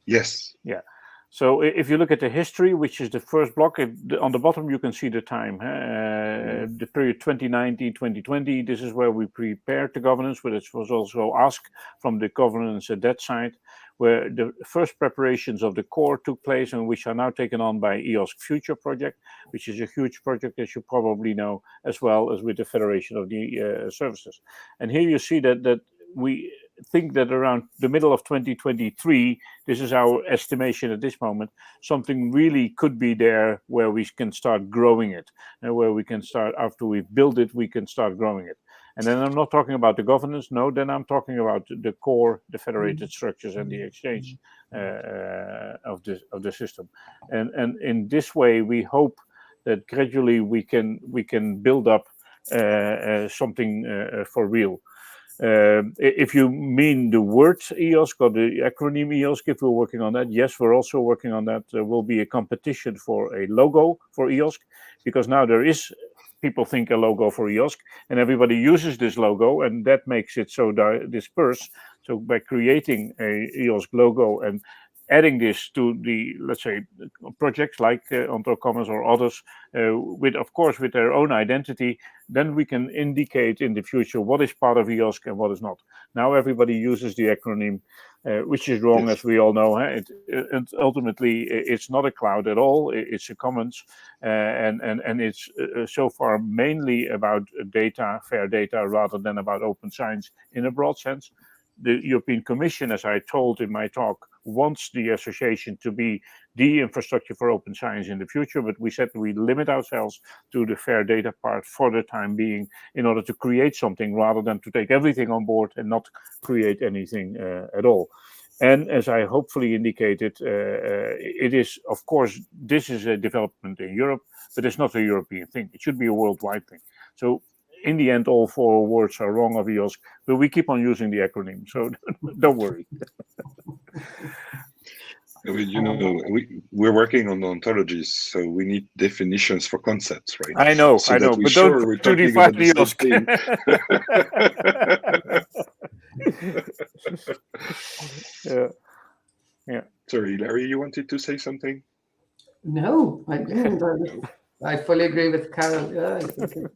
Yes. Yeah. So if you look at the history, which is the first block, on the bottom you can see the time. The period 2019-2020, this is where we prepared the governance, but it was also asked from the governance at that side, where the first preparations of the core took place and which are now taken on by EOSC Future project, which is a huge project, as you probably know, as well as with the Federation of the Services. And here you see that we think that around the middle of 2023, this is our estimation at this moment, something really could be there where we can start growing it, and where we can start, after we build it, we can start growing it. And then I'm not talking about the governance, no, then I'm talking about the core, the federated structures and the exchange of the system. And in this way, we hope that gradually we can build up something for real. If you mean the word EOSC or the acronym EOSC, if we're working on that, yes, we're also working on that. There will be a competition for a logo for EOSC, because now there is, people think, a logo for EOSC, and everybody uses this logo, and that makes it so dispersed. So by creating a EOSC logo and adding this to the, let's say, projects like Ontology Commons or others, with, of course, with their own identity, then we can indicate in the future what is part of EOSC and what is not. Now everybody uses the acronym, which is wrong, as we all know. It ultimately, it's not a cloud at all. It's a commons, and it's so far mainly about data, fair data, rather than about open science in a broad sense. The European Commission, as I told in my talk, wants the association to be the infrastructure for open science in the future, but we said we limit ourselves to the fair data part for the time being in order to create something rather than to take everything on board and not create anything at all. And as I hopefully indicated, it is, of course, this is a development in Europe, but it's not a European thing. It should be a worldwide thing. So in the end, all 4 words are wrong of EOSC, but we keep on using the acronym, so don't worry. We're working on ontologies, so we need definitions for concepts, right? I know, so that but sure don't we're talking define about the same thing. Yeah. Sorry, Hilary, you wanted to say something? No, I didn't. I fully agree with Karel. Yeah, I think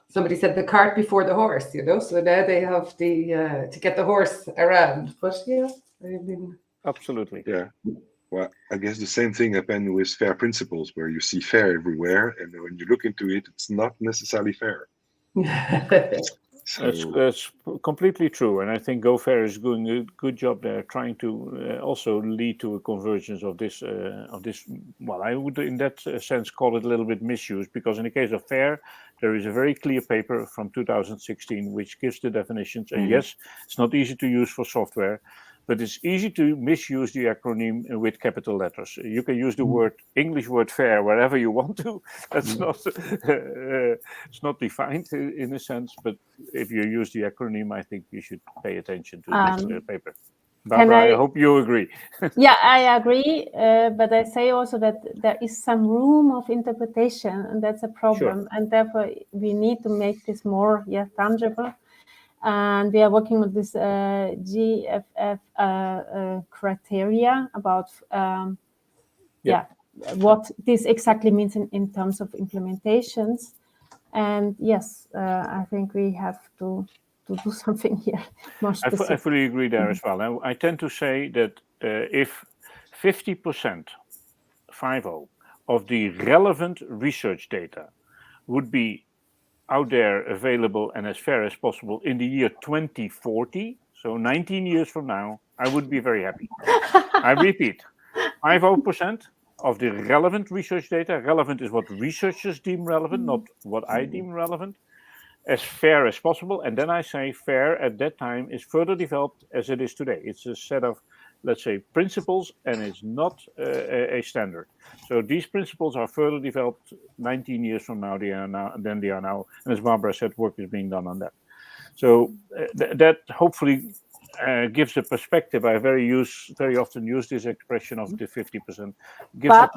somebody said the cart before the horse, so now they have to get the horse around. But yeah, I mean, absolutely. Yeah. Well, I guess the same thing happened with FAIR principles, where you see FAIR everywhere, and when you look into it, it's not necessarily fair. That's completely true, and I think GOFAIR is doing a good job there, trying to also lead to a convergence of this. Well, I would, in that sense, call it a little bit misuse, because in the case of FAIR, there is a very clear paper from 2016 which gives the definitions. And yes, it's not easy to use for software, but it's easy to misuse the acronym with capital letters. You can use the word English word fair wherever you want to. That's not it's not defined in a sense, but if you use the acronym, I think you should pay attention to this paper. Barbara, I hope you agree. Yeah, I agree, but I say also that there is some room of interpretation, and that's a problem. Sure. And therefore, we need to make this more tangible. And we are working on this GFF criteria about what this exactly means in terms of implementations. And yes, I think we have to do something here more specific. I fully agree there as well. Now, I tend to say that if 50%, 50, of the relevant research data would be out there available and as fair as possible in the year 2040, so 19 years from now, I would be very happy. I repeat, 50% of the relevant research data, relevant is what researchers deem relevant, not what I deem relevant, as fair as possible. And then I say fair at that time is further developed as it is today. It's a set of, let's say, principles, and it's not a standard. So these principles are further developed 19 years from now than they are now. And as Barbara said, work is being done on that. So that hopefully gives a perspective. I very often use this expression of the 50%. Gives a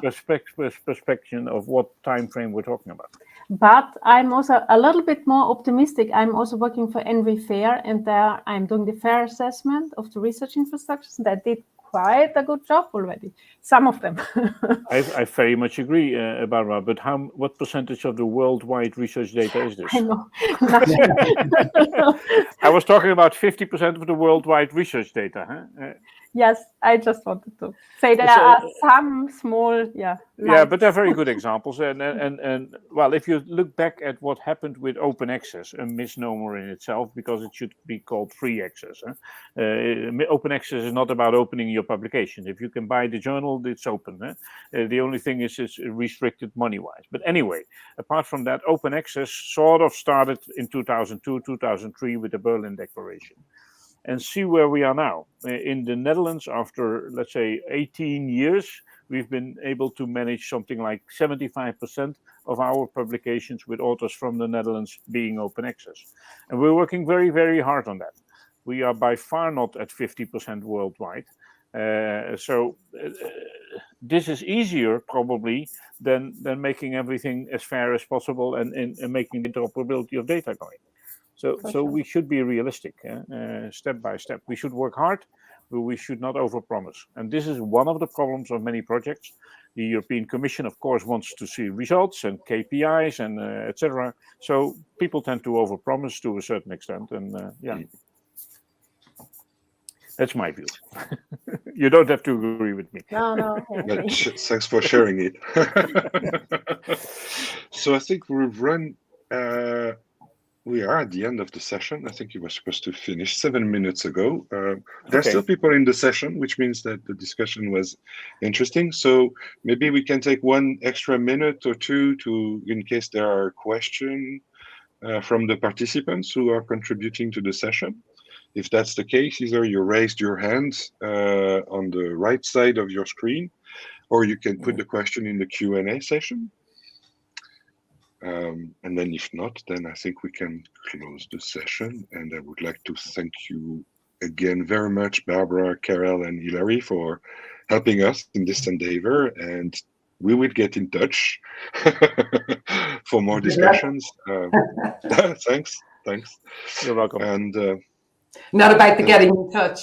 perspective of what time frame we're talking about. But I'm also a little bit more optimistic. I'm also working for NV-FAIR, and there I'm doing the FAIR assessment of the research infrastructures. And I did quite a good job already, some of them. I very much agree, Barbara, but what percentage of the worldwide research data is this? I know. I was talking about 50% of the worldwide research data. Huh? Yes, I just wanted to say there are some small, Yeah, but they're very good examples. And well, if you look back at what happened with open access, a misnomer in itself, because it should be called free access. Open access is not about opening your publication. If you can buy the journal, it's open. The only thing is it's restricted money-wise. But anyway, apart from that, open access sort of started in 2002, 2003 with the Berlin Declaration. And see where we are now. In the Netherlands, after, let's say, 18 years, we've been able to manage something like 75% of our publications with authors from the Netherlands being open access. And we're working very, very hard on that. We are by far not at 50% worldwide. So this is easier, probably, than making everything as fair as possible and making the interoperability of data going. So we should be realistic, step by step. We should work hard, we should not overpromise. And this is one of the problems of many projects. The European Commission, of course, wants to see results and KPIs and etc. So people tend to overpromise to a certain extent, and yeah, that's my view. You don't have to agree with me. No. But thanks for sharing it. So I think we've run. We are at the end of the session. I think you were supposed to finish 7 minutes ago. There are still people in the session, which means that the discussion was interesting. So maybe we can take one extra minute or two in case there are questions from the participants who are contributing to the session. If that's the case, either you raised your hand on the right side of your screen, or you can put the question in the Q&A session. And then if not, then I think we can close the session. And I would like to thank you again very much, Barbara, Karel, and Hilary, for helping us in this endeavor. And we will get in touch for more discussions. Thanks. You're welcome. And not about the getting in touch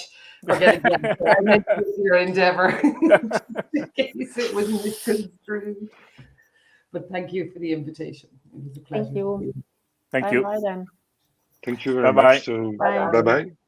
or getting I meant your endeavor in case it was misconstrued. But thank you for the invitation. It was a pleasure. Thank you. Thank you. Bye then. thank you very Bye-bye. much. So Bye. bye-bye.